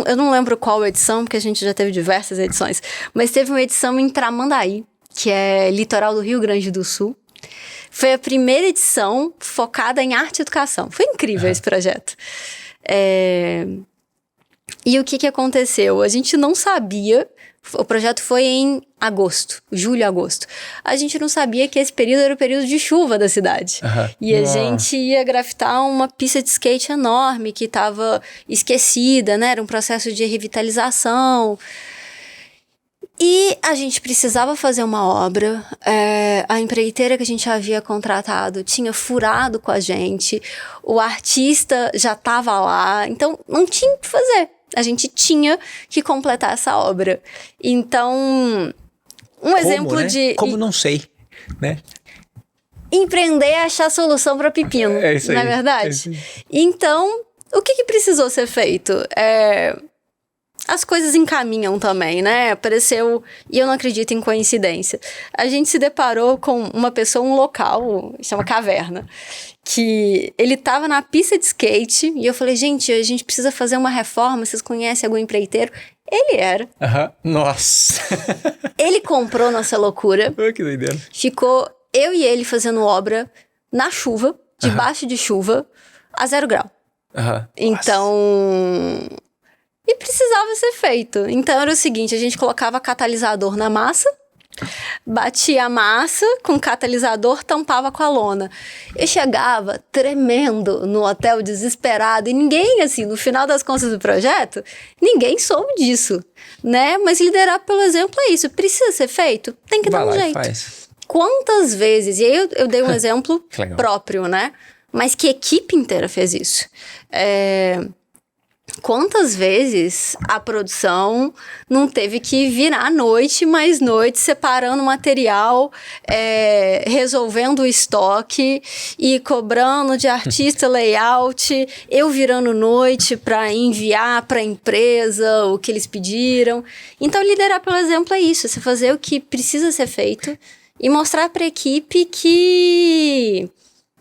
[SPEAKER 1] eu não lembro qual edição, porque a gente já teve diversas edições, mas teve uma edição em Tramandaí, que é litoral do Rio Grande do Sul. Foi a primeira edição focada em arte e educação. Foi incrível esse projeto. E o que aconteceu? A gente não sabia. O projeto foi em julho e agosto. A gente não sabia que esse período era o período de chuva da cidade. E a gente ia grafitar uma pista de skate enorme que estava esquecida, né? Era um processo de revitalização. E a gente precisava fazer uma obra. A empreiteira que a gente havia contratado tinha furado com a gente. O artista já estava lá. Então, não tinha o que fazer. A gente tinha que completar essa obra. Então, exemplo, né?
[SPEAKER 2] Como não sei, né?
[SPEAKER 1] Empreender é achar solução para pepino, não é verdade? Então, o que precisou ser feito? As coisas encaminham também, né? Apareceu, e eu não acredito em coincidência. A gente se deparou com uma pessoa, um local, chama Caverna, que ele tava na pista de skate, e eu falei, gente, a gente precisa fazer uma reforma, vocês conhecem algum empreiteiro? Ele era.
[SPEAKER 2] Nossa!
[SPEAKER 1] Ele comprou nossa loucura.
[SPEAKER 2] Que doideira.
[SPEAKER 1] Ficou eu e ele fazendo obra na chuva, debaixo de chuva, a 0 grau. Então... E precisava ser feito. Então era o seguinte, a gente colocava catalisador na massa, batia a massa com catalisador, tampava com a lona. Eu chegava tremendo no hotel, desesperado, e ninguém, assim, no final das contas do projeto, ninguém soube disso, né? Mas liderar pelo exemplo é isso. Precisa ser feito? Tem que dar um jeito. Quantas vezes, e aí eu dei um exemplo próprio, né? mas que equipe inteira fez isso. Quantas vezes a produção não teve que virar noite mais noite, separando material, resolvendo o estoque e cobrando de artista layout, eu virando noite para enviar para a empresa o que eles pediram. Então, liderar pelo exemplo é isso, você fazer o que precisa ser feito e mostrar para a equipe que...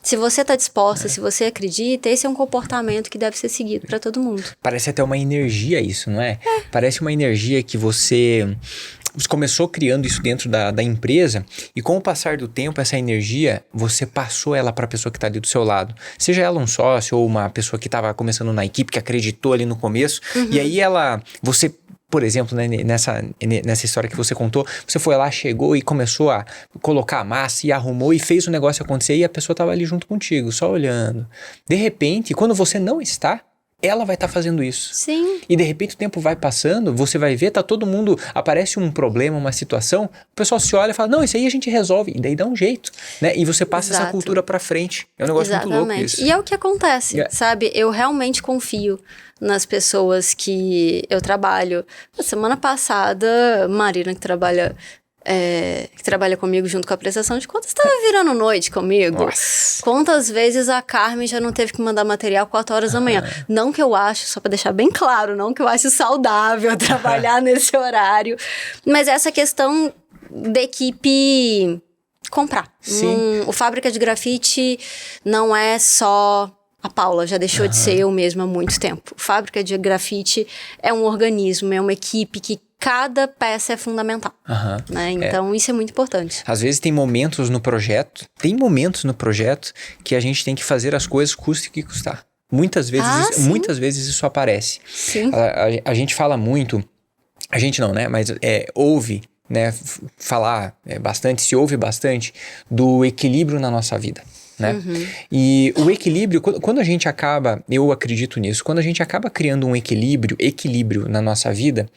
[SPEAKER 1] se você está disposta, se você acredita, esse é um comportamento que deve ser seguido para todo mundo.
[SPEAKER 2] Parece até uma energia isso, não é? Parece uma energia que você começou criando isso dentro da empresa e com o passar do tempo, essa energia, você passou ela para a pessoa que está ali do seu lado. Seja ela um sócio ou uma pessoa que estava começando na equipe, que acreditou ali no começo. E aí você... Por exemplo, né, nessa história que você contou, você foi lá, chegou e começou a colocar a massa e arrumou e fez o negócio acontecer e a pessoa estava ali junto contigo, só olhando. De repente, quando você não está, ela vai estar fazendo isso.
[SPEAKER 1] Sim.
[SPEAKER 2] E de repente o tempo vai passando, você vai ver, tá todo mundo, aparece um problema, uma situação, o pessoal se olha e fala, não, isso aí a gente resolve, e daí dá um jeito, né? E você passa essa cultura pra frente. É um negócio muito louco isso.
[SPEAKER 1] E é o que acontece, sabe? Eu realmente confio nas pessoas que eu trabalho. Na semana passada, Marina, que trabalha comigo junto com a prestação de contas, estava virando noite comigo.
[SPEAKER 2] Nossa.
[SPEAKER 1] Quantas vezes a Carmen já não teve que mandar material 4 horas da manhã? Não que eu acho, só para deixar bem claro, não que eu acho saudável trabalhar nesse horário, mas essa questão da equipe comprar.
[SPEAKER 2] Sim.
[SPEAKER 1] O Fábrica de Grafite não é só... A Paula já deixou de ser eu mesma há muito tempo. Fábrica de Grafite é um organismo, é uma equipe que cada peça é fundamental. Né? Então, isso é muito importante.
[SPEAKER 2] Às vezes tem momentos no projeto que a gente tem que fazer as coisas custe o que custar. Muitas vezes isso aparece.
[SPEAKER 1] Sim.
[SPEAKER 2] A gente fala muito, a gente não, né? Mas ouve, né? Falar bastante, se ouve bastante do equilíbrio na nossa vida. Né? E o equilíbrio, quando a gente acaba, eu acredito nisso, quando a gente acaba criando um equilíbrio na nossa vida,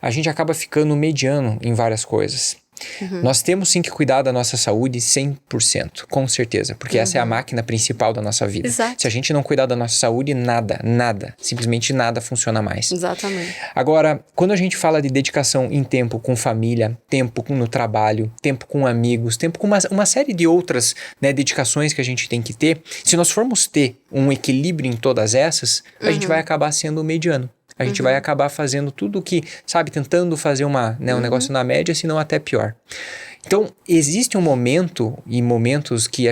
[SPEAKER 2] a gente acaba ficando mediano em várias coisas. Nós temos sim que cuidar da nossa saúde 100%, com certeza, porque essa é a máquina principal da nossa vida.
[SPEAKER 1] Exato.
[SPEAKER 2] Se a gente não cuidar da nossa saúde, simplesmente nada funciona mais.
[SPEAKER 1] Exatamente.
[SPEAKER 2] Agora, quando a gente fala de dedicação em tempo com família, tempo no trabalho, tempo com amigos, tempo com uma série de outras, né, dedicações que a gente tem que ter, se nós formos ter um equilíbrio em todas essas, a gente vai acabar sendo mediano. A gente vai acabar fazendo tudo que, sabe, tentando fazer um negócio na média, se não até pior. Então, existe um momento e momentos que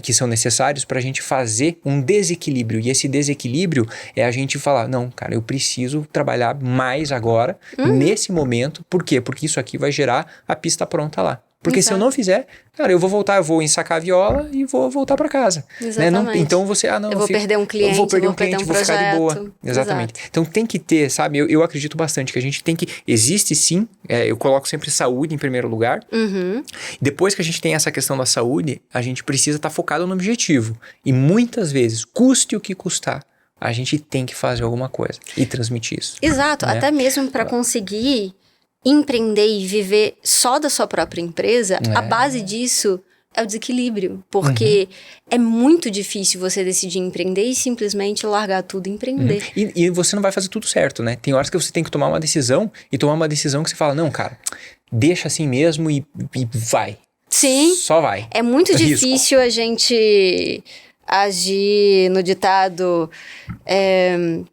[SPEAKER 2] que são necessários para a gente fazer um desequilíbrio. E esse desequilíbrio é a gente falar, não, cara, eu preciso trabalhar mais agora, nesse momento. Por quê? Porque isso aqui vai gerar a pista pronta lá. Porque se eu não fizer, cara, eu vou ensacar a viola e vou voltar para casa.
[SPEAKER 1] Exatamente.
[SPEAKER 2] Né? Então você,
[SPEAKER 1] eu vou perder um cliente,
[SPEAKER 2] eu vou perder um cliente,
[SPEAKER 1] um
[SPEAKER 2] vou ficar de boa. Exatamente.
[SPEAKER 1] Exato.
[SPEAKER 2] Então tem que ter, sabe, eu acredito bastante que a gente tem que, existe sim, eu coloco sempre saúde em primeiro lugar. Depois que a gente tem essa questão da saúde, a gente precisa estar focado no objetivo. E muitas vezes, custe o que custar, a gente tem que fazer alguma coisa e transmitir isso.
[SPEAKER 1] Exato, né? Até mesmo para conseguir empreender e viver só da sua própria empresa, a base disso é o desequilíbrio, porque é muito difícil você decidir empreender e simplesmente largar tudo e empreender.
[SPEAKER 2] E você não vai fazer tudo certo, né? Tem horas que você tem que tomar uma decisão e tomar uma decisão que você fala, não, cara, deixa assim mesmo e vai.
[SPEAKER 1] Sim.
[SPEAKER 2] Só vai.
[SPEAKER 1] É muito difícil a gente agir no ditado,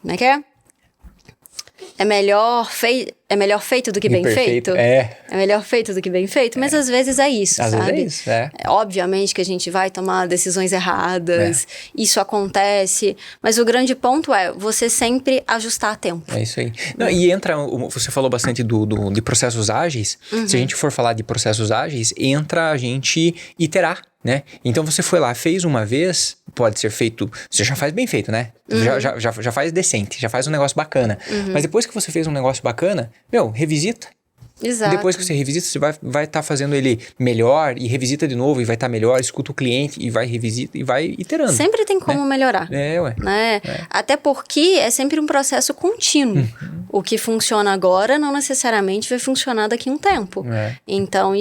[SPEAKER 1] como é que é? É melhor feito do que bem feito? É melhor feito do que bem feito, mas às vezes é isso,
[SPEAKER 2] às
[SPEAKER 1] sabe?
[SPEAKER 2] Vezes é isso,
[SPEAKER 1] Obviamente que a gente vai tomar decisões erradas, isso acontece, mas o grande ponto é você sempre ajustar a tempo.
[SPEAKER 2] É isso aí. Não, e você falou bastante de processos ágeis, se a gente for falar de processos ágeis, entra a gente iterar, né? Então você foi lá, fez uma vez, pode ser feito, você já faz bem feito, né? Já faz decente, já faz um negócio bacana. Mas depois que você fez um negócio bacana, revisita.
[SPEAKER 1] Exato.
[SPEAKER 2] Depois que você revisita, você vai estar fazendo ele melhor e revisita de novo e vai estar melhor, escuta o cliente e vai revisita e vai iterando.
[SPEAKER 1] Sempre tem como melhorar. Né? Até porque é sempre um processo contínuo. O que funciona agora não necessariamente vai funcionar daqui a um tempo. Então,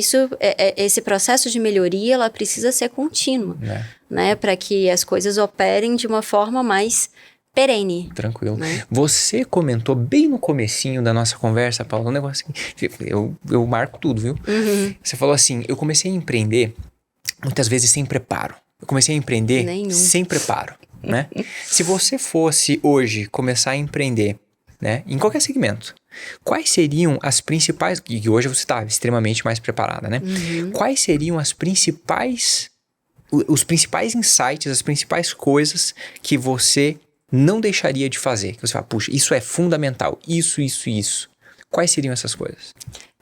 [SPEAKER 1] esse processo de melhoria, ela precisa ser contínua. né? Para que as coisas operem de uma forma mais perene.
[SPEAKER 2] Tranquilo. Né? Você comentou bem no comecinho da nossa conversa, Paula, um negócio assim, eu marco tudo, viu? Você falou assim, eu comecei a empreender muitas vezes sem preparo. Eu comecei a empreender sem preparo, né? Se você fosse hoje começar a empreender, né, em qualquer segmento, quais seriam as principais... E hoje você está extremamente mais preparada, né? Quais seriam os principais insights, as principais coisas que você não deixaria de fazer? Que você fala, puxa, isso é fundamental, isso. Quais seriam essas coisas?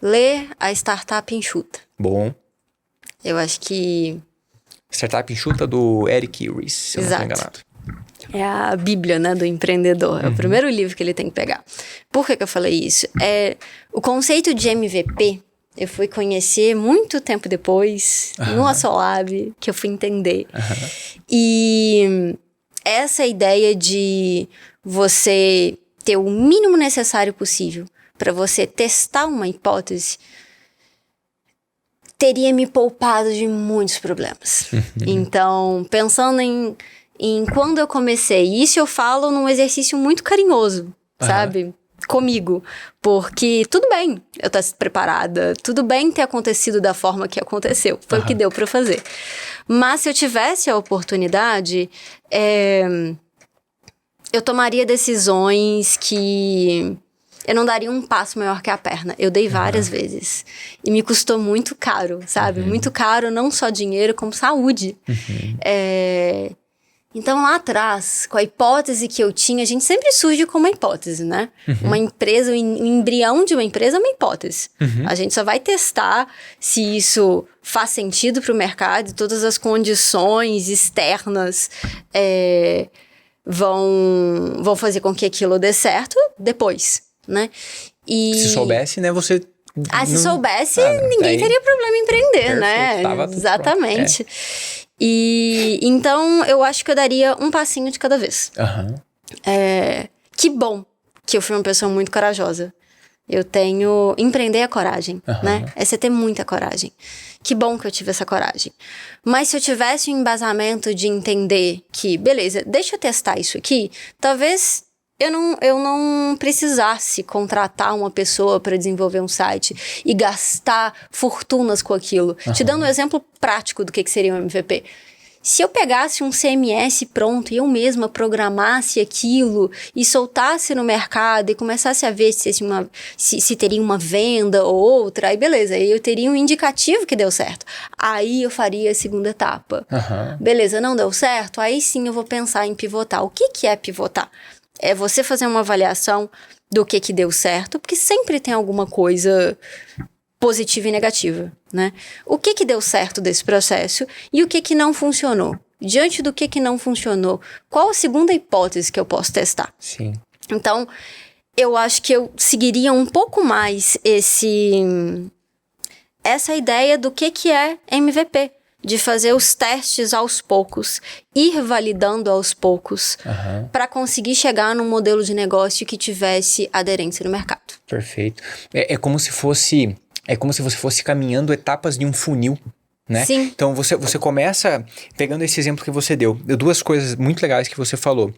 [SPEAKER 1] Ler a Startup Enxuta.
[SPEAKER 2] Bom.
[SPEAKER 1] Eu acho que...
[SPEAKER 2] Startup Enxuta do Eric Ries, se eu não estou enganado.
[SPEAKER 1] É a bíblia, né, do empreendedor. É o primeiro livro que ele tem que pegar. Por que eu falei isso? O conceito de MVP, eu fui conhecer muito tempo depois, no Assolab, que eu fui entender. E essa ideia de você ter o mínimo necessário possível para você testar uma hipótese teria me poupado de muitos problemas. Então, pensando em quando eu comecei, isso eu falo num exercício muito carinhoso, sabe? Comigo. Porque tudo bem eu estar preparada, tudo bem ter acontecido da forma que aconteceu. Foi o que deu para fazer. Mas se eu tivesse a oportunidade, eu tomaria decisões que eu não daria um passo maior que a perna. Eu dei várias vezes. E me custou muito caro, sabe? Muito caro, não só dinheiro, como saúde. Então, lá atrás, com a hipótese que eu tinha, a gente sempre surge com uma hipótese, né? Uma empresa, o embrião de uma empresa é uma hipótese. A gente só vai testar se isso faz sentido para o mercado, todas as condições externas vão fazer com que aquilo dê certo depois, né? E
[SPEAKER 2] se soubesse, né, você...
[SPEAKER 1] se soubesse, ninguém teria problema em empreender, perfeito, né? Exatamente. E então eu acho que eu daria um passinho de cada vez. Que bom que eu fui uma pessoa muito corajosa. Empreender é coragem, né? É você ter muita coragem. Que bom que eu tive essa coragem. Mas se eu tivesse um embasamento de entender que, beleza, deixa eu testar isso aqui, talvez eu não precisasse contratar uma pessoa para desenvolver um site e gastar fortunas com aquilo. Te dando um exemplo prático do que seria um MVP. Se eu pegasse um CMS pronto e eu mesma programasse aquilo e soltasse no mercado e começasse a ver se teria uma venda ou outra, aí beleza, aí eu teria um indicativo que deu certo. Aí eu faria a segunda etapa. Beleza, não deu certo? Aí sim eu vou pensar em pivotar. O que é pivotar? É você fazer uma avaliação do que deu certo, porque sempre tem alguma coisa positiva e negativa, né? O que deu certo desse processo e o que não funcionou? Diante do que não funcionou, qual a segunda hipótese que eu posso testar?
[SPEAKER 2] Sim.
[SPEAKER 1] Então, eu acho que eu seguiria um pouco mais essa ideia do que é MVP. De fazer os testes aos poucos, ir validando aos poucos, para conseguir chegar num modelo de negócio que tivesse aderência no mercado.
[SPEAKER 2] Perfeito. É como se você fosse caminhando etapas de um funil, né?
[SPEAKER 1] Sim.
[SPEAKER 2] Então você começa pegando esse exemplo que você deu. Duas coisas muito legais que você falou.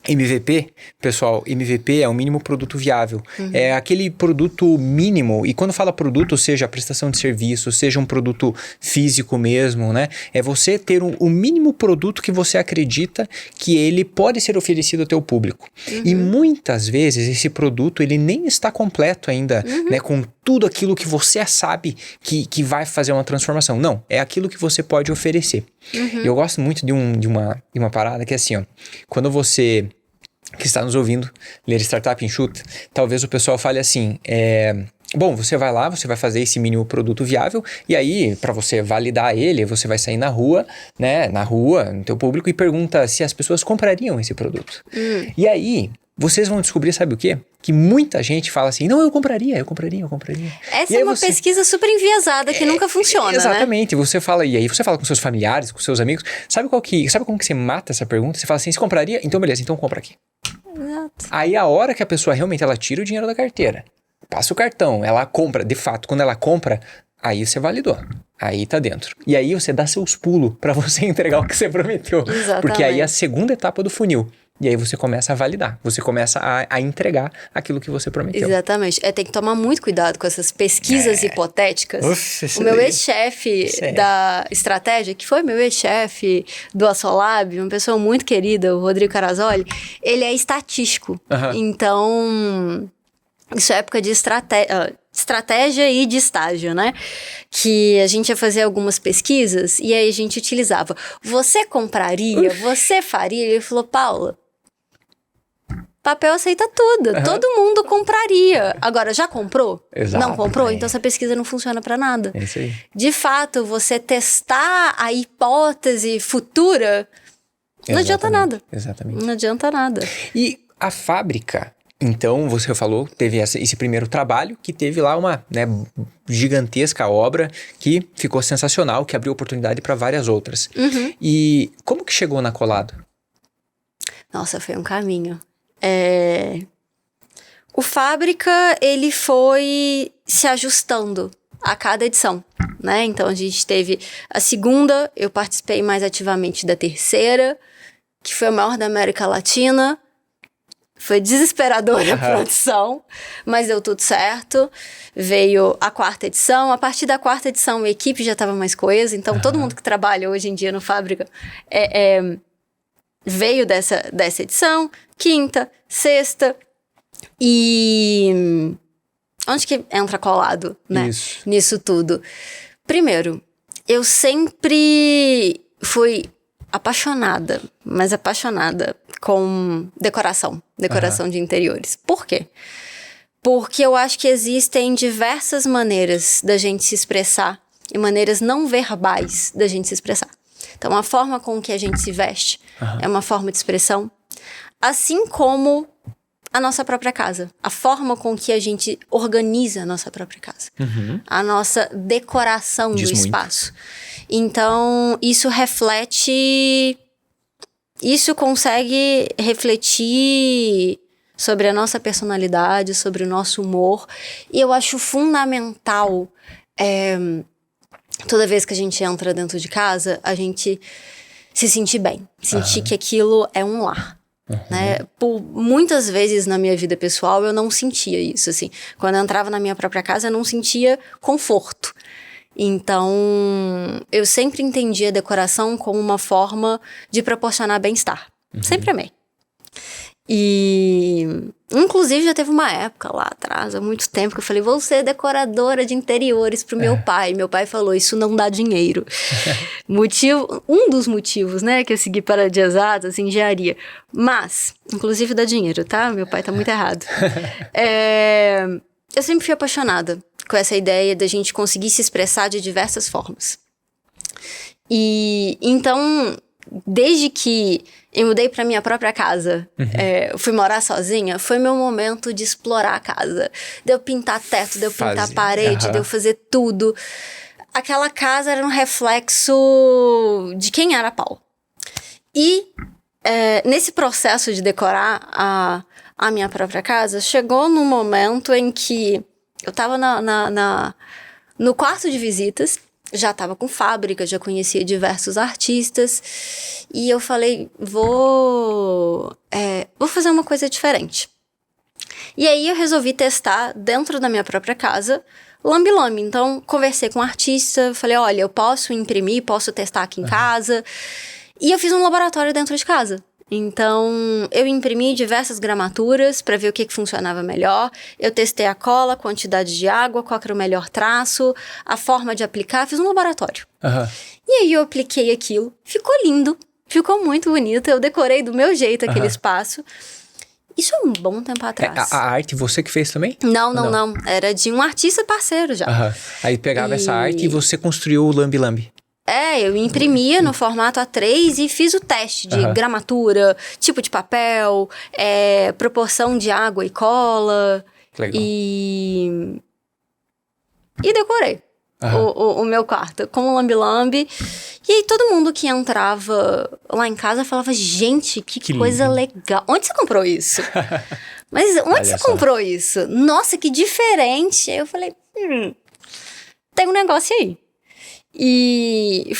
[SPEAKER 2] MVP, pessoal, MVP é o mínimo produto viável. É aquele produto mínimo, e quando fala produto, seja a prestação de serviço, seja um produto físico mesmo, né? É você ter o mínimo produto que você acredita que ele pode ser oferecido ao teu público. E muitas vezes esse produto, ele nem está completo ainda, né? Com tudo aquilo que você sabe que vai fazer uma transformação. Não, é aquilo que você pode oferecer. Eu gosto muito de uma parada que é assim, ó. Quando você que está nos ouvindo ler Startup Enxuta, talvez o pessoal fale assim, bom, você vai lá, você vai fazer esse mínimo produto viável, e aí, para você validar ele, você vai sair na rua, né, no teu público, e pergunta se as pessoas comprariam esse produto. E aí, vocês vão descobrir, sabe o quê? Que muita gente fala assim, não, eu compraria.
[SPEAKER 1] Essa é uma pesquisa super enviesada que nunca funciona,
[SPEAKER 2] exatamente,
[SPEAKER 1] né?
[SPEAKER 2] Você fala, e aí você fala com seus familiares, com seus amigos, sabe como que você mata essa pergunta? Você fala assim, você compraria? Então beleza, então compra aqui.
[SPEAKER 1] Exato.
[SPEAKER 2] Aí a hora que a pessoa realmente ela tira o dinheiro da carteira, passa o cartão, ela compra, de fato, quando ela compra, Aí você validou. Aí tá dentro. E aí você dá seus pulos pra você entregar o que você prometeu.
[SPEAKER 1] Exatamente.
[SPEAKER 2] Porque aí é a segunda etapa do funil. E aí você começa a validar. Você começa a entregar aquilo que você prometeu.
[SPEAKER 1] Exatamente. Tem que tomar muito cuidado com essas pesquisas hipotéticas.
[SPEAKER 2] Uf,
[SPEAKER 1] o meu ex-chefe da estratégia, que foi meu ex-chefe do Assolab, uma pessoa muito querida, o Rodrigo Carazoli, ele é estatístico. Então, isso é época de estratégia e de estágio, né? Que a gente ia fazer algumas pesquisas e aí a gente utilizava. Você compraria? Você faria? Ele falou, Paula, papel aceita tudo. Todo mundo compraria. Agora, já comprou?
[SPEAKER 2] Exato,
[SPEAKER 1] não comprou? Então essa pesquisa não funciona para nada.
[SPEAKER 2] É isso aí.
[SPEAKER 1] De fato, você testar a hipótese futura não adianta nada.
[SPEAKER 2] Exatamente.
[SPEAKER 1] Não adianta nada.
[SPEAKER 2] E a fábrica... Então, você falou, teve esse primeiro trabalho, que teve lá uma gigantesca obra que ficou sensacional, que abriu oportunidade para várias outras. E como que chegou na Colado?
[SPEAKER 1] Nossa, foi um caminho. O Fábrica, ele foi se ajustando a cada edição, né? Então, a gente teve a segunda, eu participei mais ativamente da terceira, que foi a maior da América Latina. Foi desesperadora a produção, mas deu tudo certo. Veio a quarta edição. A partir da quarta edição, a equipe já estava mais coesa. Então, todo mundo que trabalha hoje em dia no Fábrica veio dessa edição. Quinta, sexta. E onde que entra Colado, né?
[SPEAKER 2] Isso.
[SPEAKER 1] Nisso tudo? Primeiro, eu sempre fui apaixonada, mas apaixonada com decoração de interiores. Por quê? Porque eu acho que existem diversas maneiras da gente se expressar e maneiras não verbais da gente se expressar. Então, a forma com que a gente se veste é uma forma de expressão, assim como a nossa própria casa, a forma com que a gente organiza a nossa própria casa, a nossa decoração do espaço. Então, isso consegue refletir sobre a nossa personalidade, sobre o nosso humor. E eu acho fundamental, toda vez que a gente entra dentro de casa, a gente se sentir bem. Sentir que aquilo é um lar. Né? Por muitas vezes na minha vida pessoal, eu não sentia isso. Assim. Quando eu entrava na minha própria casa, eu não sentia conforto. Então, eu sempre entendi a decoração como uma forma de proporcionar bem-estar. Sempre amei. E, inclusive, já teve uma época lá atrás, há muito tempo, que eu falei, vou ser decoradora de interiores pro meu pai. Meu pai falou, isso não dá dinheiro. Um dos motivos, né, que eu segui para de exatas, engenharia. Mas, inclusive dá dinheiro, tá? Meu pai tá muito errado. Eu sempre fui apaixonada com essa ideia da gente conseguir se expressar de diversas formas. E então, desde que eu mudei para minha própria casa, fui morar sozinha, foi meu momento de explorar a casa. De eu pintar teto, de eu pintar parede, de eu fazer tudo. Aquela casa era um reflexo de quem era a Paula. E nesse processo de decorar a minha própria casa, chegou num momento em que eu tava no quarto de visitas, já tava com fábrica, já conhecia diversos artistas, e eu falei, vou fazer uma coisa diferente. E aí eu resolvi testar dentro da minha própria casa lambe-lambe. Então, conversei com o artista, falei, olha, eu posso imprimir, posso testar aqui em casa. E eu fiz um laboratório dentro de casa. Então, eu imprimi diversas gramaturas para ver o que funcionava melhor. Eu testei a cola, a quantidade de água, qual era o melhor traço, a forma de aplicar. Fiz um laboratório. E aí eu apliquei aquilo. Ficou lindo. Ficou muito bonito. Eu decorei do meu jeito aquele espaço. Isso é um bom tempo atrás.
[SPEAKER 2] A arte você que fez também?
[SPEAKER 1] Não. Era de um artista parceiro já.
[SPEAKER 2] Aí pegava essa arte e você construiu o lambe-lambe.
[SPEAKER 1] Eu imprimia no formato A3 e fiz o teste de gramatura, tipo de papel, proporção de água e cola.
[SPEAKER 2] Legal.
[SPEAKER 1] E decorei o meu quarto com o lambe-lambe. E aí todo mundo que entrava lá em casa falava, gente, que coisa legal. Onde você comprou isso? Mas onde você comprou isso? Nossa, que diferente. Aí eu falei, tem um negócio aí. E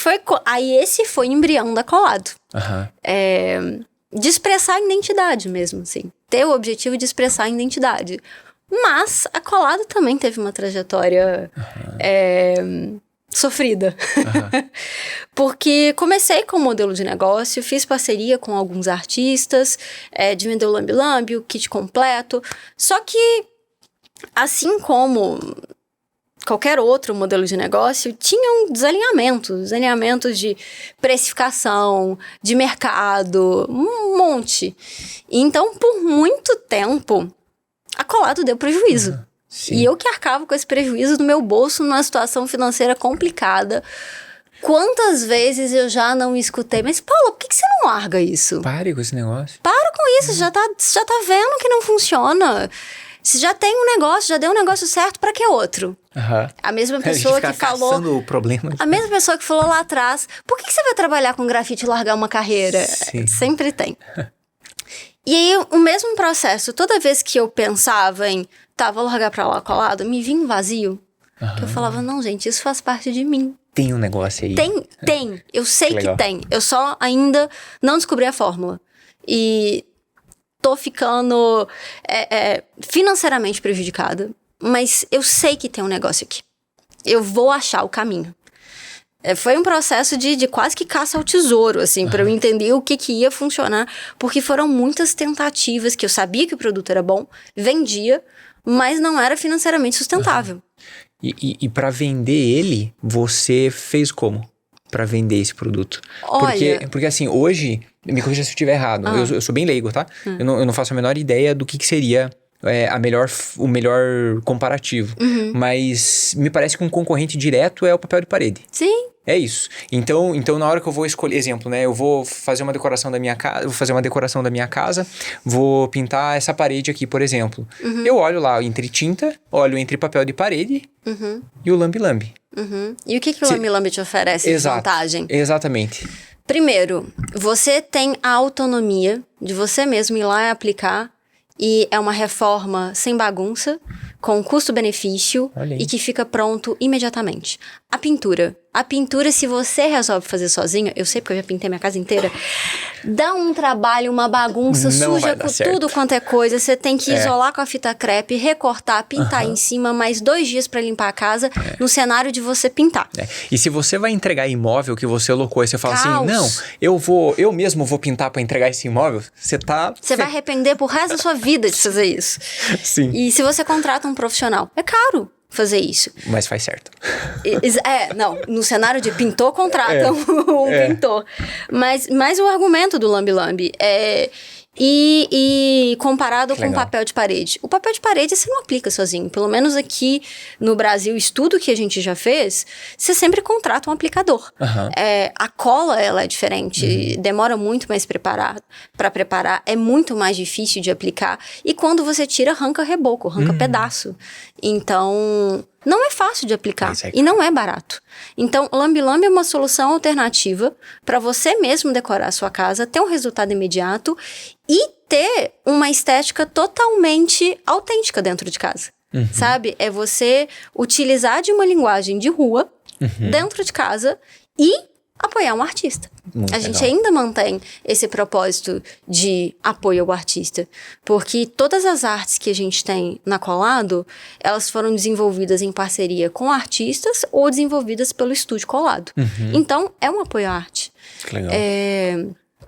[SPEAKER 1] aí esse foi o embrião da Colado. De expressar a identidade mesmo, assim. Ter o objetivo de expressar a identidade. Mas a Colado também teve uma trajetória sofrida. Porque comecei com um modelo de negócio, fiz parceria com alguns artistas, de vender o Lambe Lambe, o kit completo. Só que, assim como qualquer outro modelo de negócio, tinham desalinhamentos de precificação, de mercado, um monte. Então, por muito tempo, a Colado deu prejuízo. E eu que arcava com esse prejuízo do meu bolso numa situação financeira complicada. Quantas vezes eu já não escutei, mas Paula, por que você não larga isso?
[SPEAKER 2] Pare com esse negócio.
[SPEAKER 1] Para com isso, já tá vendo que não funciona. Se já tem um negócio, já deu um negócio certo, pra que outro? A mesma pessoa que falou...
[SPEAKER 2] O problema.
[SPEAKER 1] A mesma pessoa que falou lá atrás, por que você vai trabalhar com grafite e largar uma carreira? Sempre tem. E aí, o mesmo processo, toda vez que eu pensava em, vou largar pra lá Colado, me vinha um vazio. Que eu falava, não, gente, isso faz parte de mim.
[SPEAKER 2] Tem um negócio aí.
[SPEAKER 1] Tem. Eu sei que tem. Eu só ainda não descobri a fórmula. E tô ficando financeiramente prejudicada. Mas eu sei que tem um negócio aqui. Eu vou achar o caminho. Foi um processo de quase que caça ao tesouro, assim, pra eu entender o que ia funcionar. Porque foram muitas tentativas que eu sabia que o produto era bom, vendia, mas não era financeiramente sustentável.
[SPEAKER 2] E para vender ele, você fez como? Para vender esse produto?
[SPEAKER 1] Olha...
[SPEAKER 2] Porque assim, hoje, me corrija se eu estiver errado, eu sou bem leigo, tá? Eu não faço a menor ideia do que seria o melhor comparativo. Mas me parece que um concorrente direto é o papel de parede.
[SPEAKER 1] Sim.
[SPEAKER 2] É isso. Então, na hora que eu vou escolher, exemplo, né? Eu vou fazer uma decoração da minha casa, vou pintar essa parede aqui, por exemplo. Eu olho lá entre tinta, olho entre papel de parede e o Lambe Lambe.
[SPEAKER 1] E o que o Lambe Lambe te oferece de vantagem?
[SPEAKER 2] Exatamente.
[SPEAKER 1] Primeiro, você tem a autonomia de você mesmo ir lá e aplicar. E é uma reforma sem bagunça, com custo-benefício e que fica pronto imediatamente. A pintura, se você resolve fazer sozinho, eu sei porque eu já pintei minha casa inteira, dá um trabalho, uma bagunça, suja com tudo quanto é coisa. Você tem que isolar com a fita crepe, recortar, pintar em cima, mais 2 dias pra limpar a casa, no cenário de você pintar.
[SPEAKER 2] E se você vai entregar imóvel que você locou e você fala assim, não, eu mesmo vou pintar pra entregar esse imóvel, você
[SPEAKER 1] vai arrepender pro resto da sua vida de fazer isso.
[SPEAKER 2] Sim.
[SPEAKER 1] E se você contrata um profissional, é caro fazer isso.
[SPEAKER 2] Mas faz certo.
[SPEAKER 1] Não, no cenário de pintor, contrata um pintor. Mas o argumento do Lambe Lambe e comparado com o papel de parede. O papel de parede você não aplica sozinho. Pelo menos aqui no Brasil, estudo que a gente já fez, você sempre contrata um aplicador. A cola, ela é diferente. Demora muito mais para preparar. É muito mais difícil de aplicar. E quando você tira, arranca reboco, arranca pedaço. Então, não é fácil de aplicar. E não é barato. Então, Lambe Lambe é uma solução alternativa para você mesmo decorar a sua casa, ter um resultado imediato e ter uma estética totalmente autêntica dentro de casa. Sabe? É você utilizar de uma linguagem de rua dentro de casa e apoiar um artista. A gente ainda mantém esse propósito de apoio ao artista, porque todas as artes que a gente tem na Colado, elas foram desenvolvidas em parceria com artistas ou desenvolvidas pelo estúdio Colado. Então, é um apoio à arte.
[SPEAKER 2] Que legal.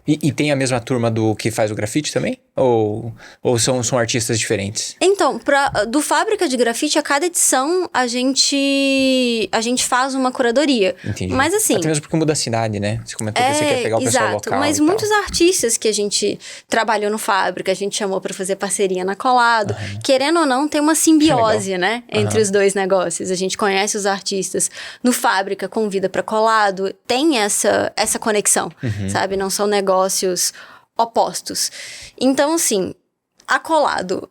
[SPEAKER 2] E tem a mesma turma do que faz o grafite também? Ou são artistas diferentes?
[SPEAKER 1] Então, do Fábrica de Grafite, a cada edição a gente faz uma curadoria.
[SPEAKER 2] Entendi.
[SPEAKER 1] Mas assim...
[SPEAKER 2] Até mesmo porque muda a cidade, né? Você comentou que você quer pegar o pessoal local.
[SPEAKER 1] Mas muitos artistas que a gente trabalhou no Fábrica, a gente chamou pra fazer parceria na Colado. Querendo ou não, tem uma simbiose, né? Entre os dois negócios. A gente conhece os artistas no Fábrica, convida pra Colado. Tem essa conexão, sabe? Não são negócios opostos. Então, assim, a Colado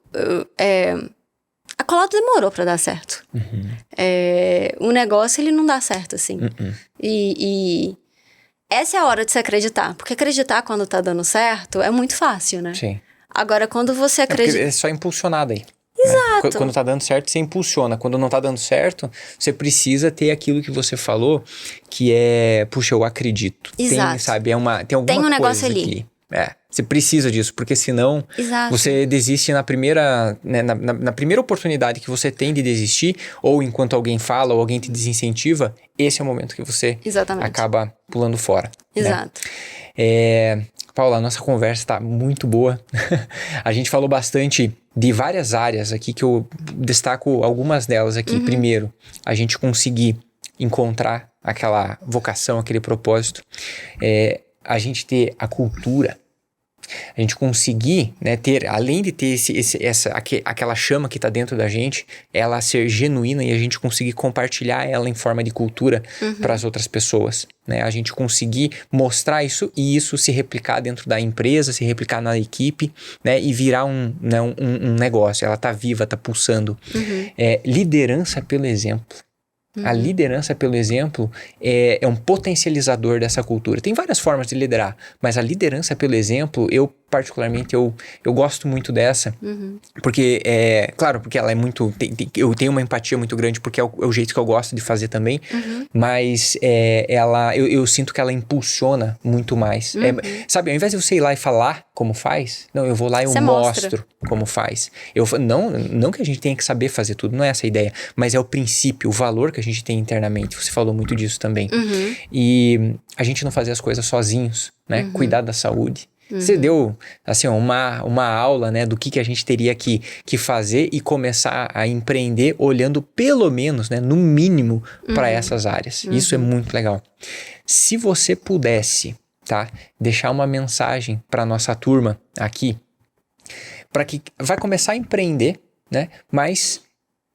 [SPEAKER 1] demorou pra dar certo. O negócio, ele não dá certo, assim. E essa é a hora de se acreditar. Porque acreditar quando tá dando certo é muito fácil, né?
[SPEAKER 2] Sim.
[SPEAKER 1] Agora, quando você acredita...
[SPEAKER 2] É só impulsionar daí.
[SPEAKER 1] Exato.
[SPEAKER 2] Né? Quando tá dando certo, você impulsiona. Quando não tá dando certo, você precisa ter aquilo que você falou, que é, puxa, eu acredito.
[SPEAKER 1] Exato.
[SPEAKER 2] Tem, sabe, tem alguma
[SPEAKER 1] tem um negócio
[SPEAKER 2] coisa
[SPEAKER 1] ali.
[SPEAKER 2] Aqui. Você precisa disso, porque senão você desiste na primeira, né, na primeira oportunidade que você tem de desistir, ou enquanto alguém fala, ou alguém te desincentiva, esse é o momento que você acaba pulando fora.
[SPEAKER 1] Exato.
[SPEAKER 2] Né? Paula, a nossa conversa está muito boa. A gente falou bastante de várias áreas aqui, que eu destaco algumas delas aqui. Primeiro, a gente conseguir encontrar aquela vocação, aquele propósito. A gente ter a cultura, a gente conseguir, né, ter, além de ter aquela chama que está dentro da gente, ela ser genuína e a gente conseguir compartilhar ela em forma de cultura para as outras pessoas, né? A gente conseguir mostrar isso e isso se replicar dentro da empresa, se replicar na equipe, né, e virar um negócio. Ela está viva, está pulsando. Liderança pelo exemplo. A liderança pelo exemplo é um potencializador dessa cultura. Tem várias formas de liderar, mas a liderança pelo exemplo, eu particularmente, eu gosto muito dessa, porque, claro, porque ela é muito, eu tenho uma empatia muito grande, porque é o jeito que eu gosto de fazer também, mas eu sinto que ela impulsiona muito mais. Sabe, ao invés de você ir lá e falar como faz, não, eu vou lá e eu mostro como faz. Não que a gente tenha que saber fazer tudo, não é essa a ideia, mas é o princípio, o valor que a gente tem internamente. Você falou muito disso também. E a gente não fazer as coisas sozinhos, né? Cuidar da saúde. Você deu, assim, uma aula, né, do que a gente teria que fazer e começar a empreender olhando pelo menos, né, no mínimo para essas áreas. Isso é muito legal. Se você pudesse, tá, deixar uma mensagem para nossa turma aqui, para que vai começar a empreender, né, mas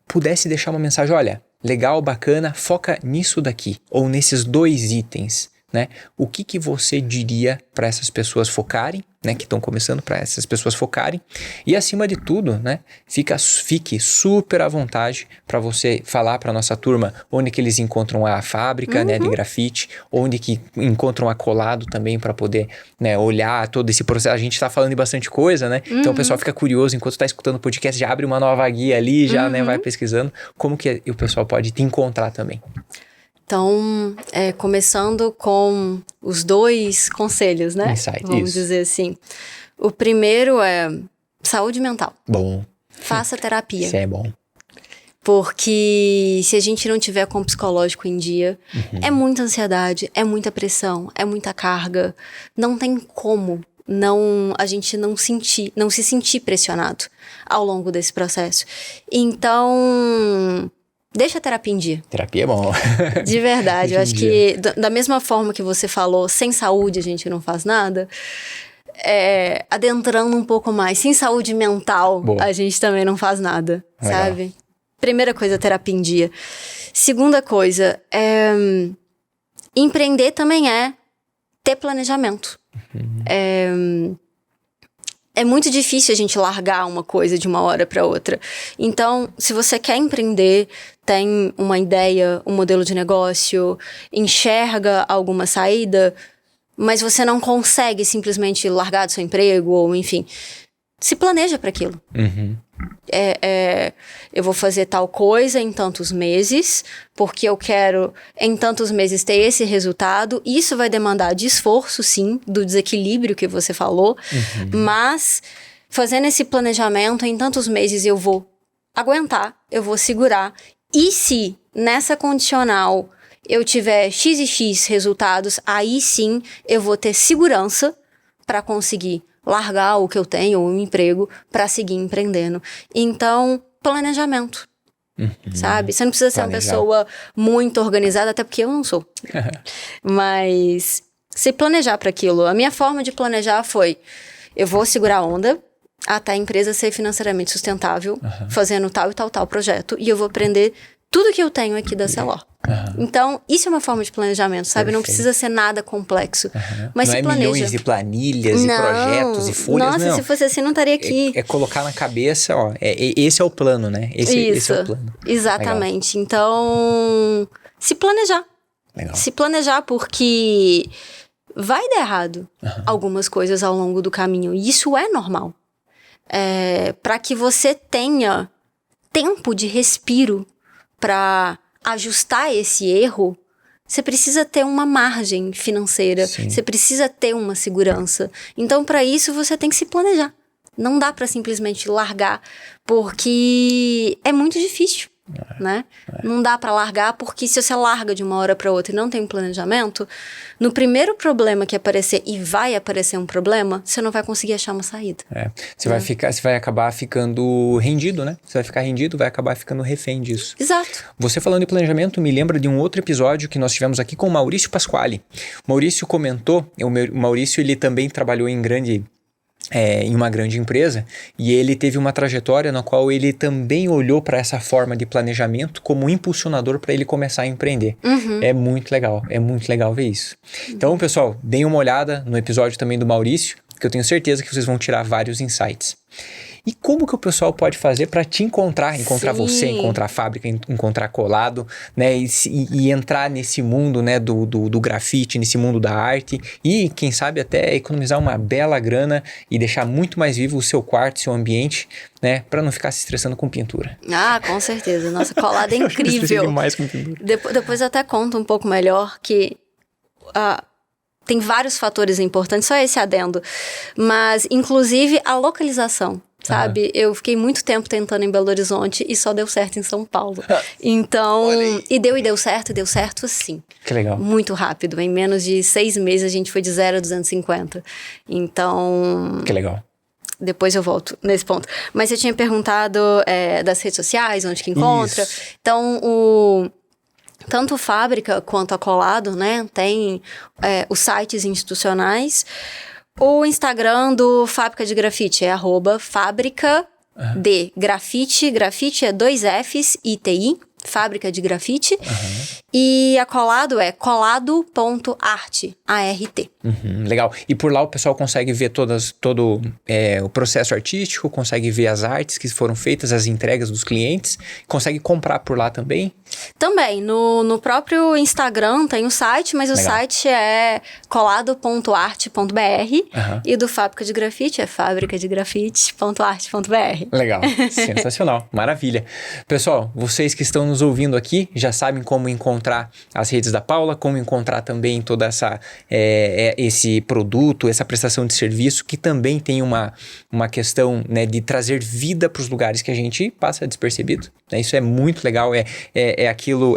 [SPEAKER 2] pudesse deixar uma mensagem, olha, legal, bacana, foca nisso daqui, ou nesses 2 itens, né? O que você diria para essas pessoas focarem, né? Que estão começando, para essas pessoas focarem. E acima de tudo, né? Fique super à vontade para você falar para nossa turma onde que eles encontram a fábrica, né? De grafite, onde que encontram a Colado também para poder, né? Olhar todo esse processo. A gente está falando de bastante coisa, né? Então o pessoal fica curioso enquanto está escutando o podcast, já abre uma nova guia ali, já né? Vai pesquisando. Como que o pessoal pode te encontrar também?
[SPEAKER 1] Então, começando com os 2 conselhos, né?
[SPEAKER 2] Insight,
[SPEAKER 1] vamos dizer assim. O primeiro é saúde mental.
[SPEAKER 2] Bom.
[SPEAKER 1] Faça terapia.
[SPEAKER 2] Isso é bom.
[SPEAKER 1] Porque se a gente não tiver com o psicológico em dia, é muita ansiedade, é muita pressão, é muita carga. Não tem como a gente não se sentir pressionado ao longo desse processo. Então, deixa a terapia em dia.
[SPEAKER 2] Terapia é bom.
[SPEAKER 1] De verdade. Eu acho que, da mesma forma que você falou, sem saúde a gente não faz nada. Adentrando um pouco mais, sem saúde mental, a gente também não faz nada,
[SPEAKER 2] legal.
[SPEAKER 1] Sabe? Primeira coisa, terapia em dia. Segunda coisa, empreender também é ter planejamento. É muito difícil a gente largar uma coisa de uma hora para outra. Então, se você quer empreender, tem uma ideia, um modelo de negócio, enxerga alguma saída, mas você não consegue simplesmente largar do seu emprego, ou enfim, se planeja para aquilo. Eu vou fazer tal coisa em tantos meses, porque eu quero em tantos meses ter esse resultado. Isso vai demandar de esforço, sim, do desequilíbrio que você falou, mas fazendo esse planejamento, em tantos meses eu vou aguentar, eu vou segurar. E se nessa condicional eu tiver X e X resultados, aí sim eu vou ter segurança para conseguir largar o que eu tenho, ou um emprego, para seguir empreendendo. Então, planejamento, sabe? Você não precisa ser uma pessoa muito organizada, até porque eu não sou. Mas se planejar para aquilo. A minha forma de planejar foi, eu vou segurar a onda até a empresa ser financeiramente sustentável, fazendo tal e tal projeto, e eu vou aprender tudo que eu tenho aqui da Celor. Então, isso é uma forma de planejamento, sabe? Perfeito. Não precisa ser nada complexo. Mas
[SPEAKER 2] não
[SPEAKER 1] se
[SPEAKER 2] é
[SPEAKER 1] planeja.
[SPEAKER 2] Milhões de planilhas e projetos e folhas,
[SPEAKER 1] nossa,
[SPEAKER 2] não.
[SPEAKER 1] Se fosse assim, não estaria aqui.
[SPEAKER 2] É colocar na cabeça, ó, esse é o plano, né? Esse é o plano.
[SPEAKER 1] Exatamente. Legal. Então, se planejar.
[SPEAKER 2] Legal.
[SPEAKER 1] Se planejar, porque vai dar errado algumas coisas ao longo do caminho. E isso é normal. Para que você tenha tempo de respiro para ajustar esse erro, você precisa ter uma margem financeira, você precisa ter uma segurança. Então, para isso, você tem que se planejar. Não dá para simplesmente largar, porque é muito difícil, né? Não dá para largar, porque se você larga de uma hora para outra e não tem um planejamento, no primeiro problema que aparecer, e vai aparecer um problema, você não vai conseguir achar uma saída.
[SPEAKER 2] Você vai acabar ficando rendido, né? Você vai ficar rendido, vai acabar ficando refém disso.
[SPEAKER 1] Exato.
[SPEAKER 2] Você falando de planejamento me lembra de um outro episódio que nós tivemos aqui com o Maurício Pasquale. O Maurício comentou, o Maurício ele também trabalhou em uma grande empresa, e ele teve uma trajetória na qual ele também olhou para essa forma de planejamento como um impulsionador para ele começar a empreender. É muito legal ver isso. Então, pessoal, deem uma olhada no episódio também do Maurício, que eu tenho certeza que vocês vão tirar vários insights. E como que o pessoal pode fazer para te encontrar você, encontrar a fábrica, encontrar Colado, né? E entrar nesse mundo, né, do grafite, nesse mundo da arte e, quem sabe, até economizar uma bela grana e deixar muito mais vivo o seu quarto, seu ambiente, né? Para não ficar se estressando com pintura.
[SPEAKER 1] Ah, com certeza. Nossa, Colado é incrível.
[SPEAKER 2] Demais com pintura.
[SPEAKER 1] Depois eu até conto um pouco melhor que... tem vários fatores importantes, só esse adendo. Mas, inclusive, a localização. Sabe? Eu fiquei muito tempo tentando em Belo Horizonte e só deu certo em São Paulo. Então, e deu certo assim.
[SPEAKER 2] Que legal.
[SPEAKER 1] Muito rápido. Em menos de 6 meses a gente foi de 0 a 250. Então...
[SPEAKER 2] Que legal.
[SPEAKER 1] Depois eu volto nesse ponto. Mas você tinha perguntado das redes sociais, onde que encontra.
[SPEAKER 2] Isso.
[SPEAKER 1] Então, tanto Fábrica quanto a Colado, né? Tem os sites institucionais. O Instagram do Fábrica de Grafite é @fábrica de grafite. Grafite é 2 Fs, ITI. Fábrica de Grafite. E a Colado é colado.art, ART.
[SPEAKER 2] Legal. E por lá o pessoal consegue ver todo o processo artístico, consegue ver as artes que foram feitas, as entregas dos clientes, consegue comprar por lá também?
[SPEAKER 1] Também. No próprio Instagram tem o site, mas o site é colado.art.br e do Fábrica de Grafite é fabricadegrafite.art.br.
[SPEAKER 2] Legal. Sensacional. Maravilha. Pessoal, vocês que estão nos ouvindo aqui já sabem como encontrar as redes da Paula, como encontrar também toda esse produto, essa prestação de serviço que também tem uma questão, né, de trazer vida para os lugares que a gente passa despercebido. Né? Isso é muito legal, é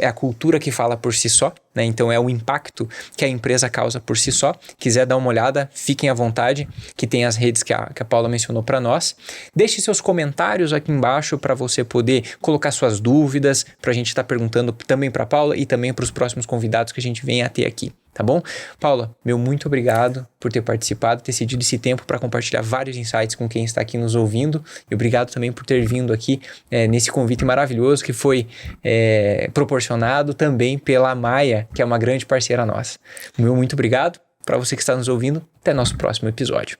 [SPEAKER 2] a cultura que fala por si só. Né? Então é o impacto que a empresa causa por si só. Quiser dar uma olhada, fiquem à vontade, que tem as redes que a Paula mencionou para nós. Deixe seus comentários aqui embaixo para você poder colocar suas dúvidas, para a gente estar perguntando também para a Paula e também para os próximos convidados que a gente venha a ter aqui. Tá bom? Paula, muito obrigado por ter participado, ter cedido esse tempo para compartilhar vários insights com quem está aqui nos ouvindo. E obrigado também por ter vindo aqui nesse convite maravilhoso que foi proporcionado também pela Maia, que é uma grande parceira nossa. Muito obrigado. Para você que está nos ouvindo, até nosso próximo episódio.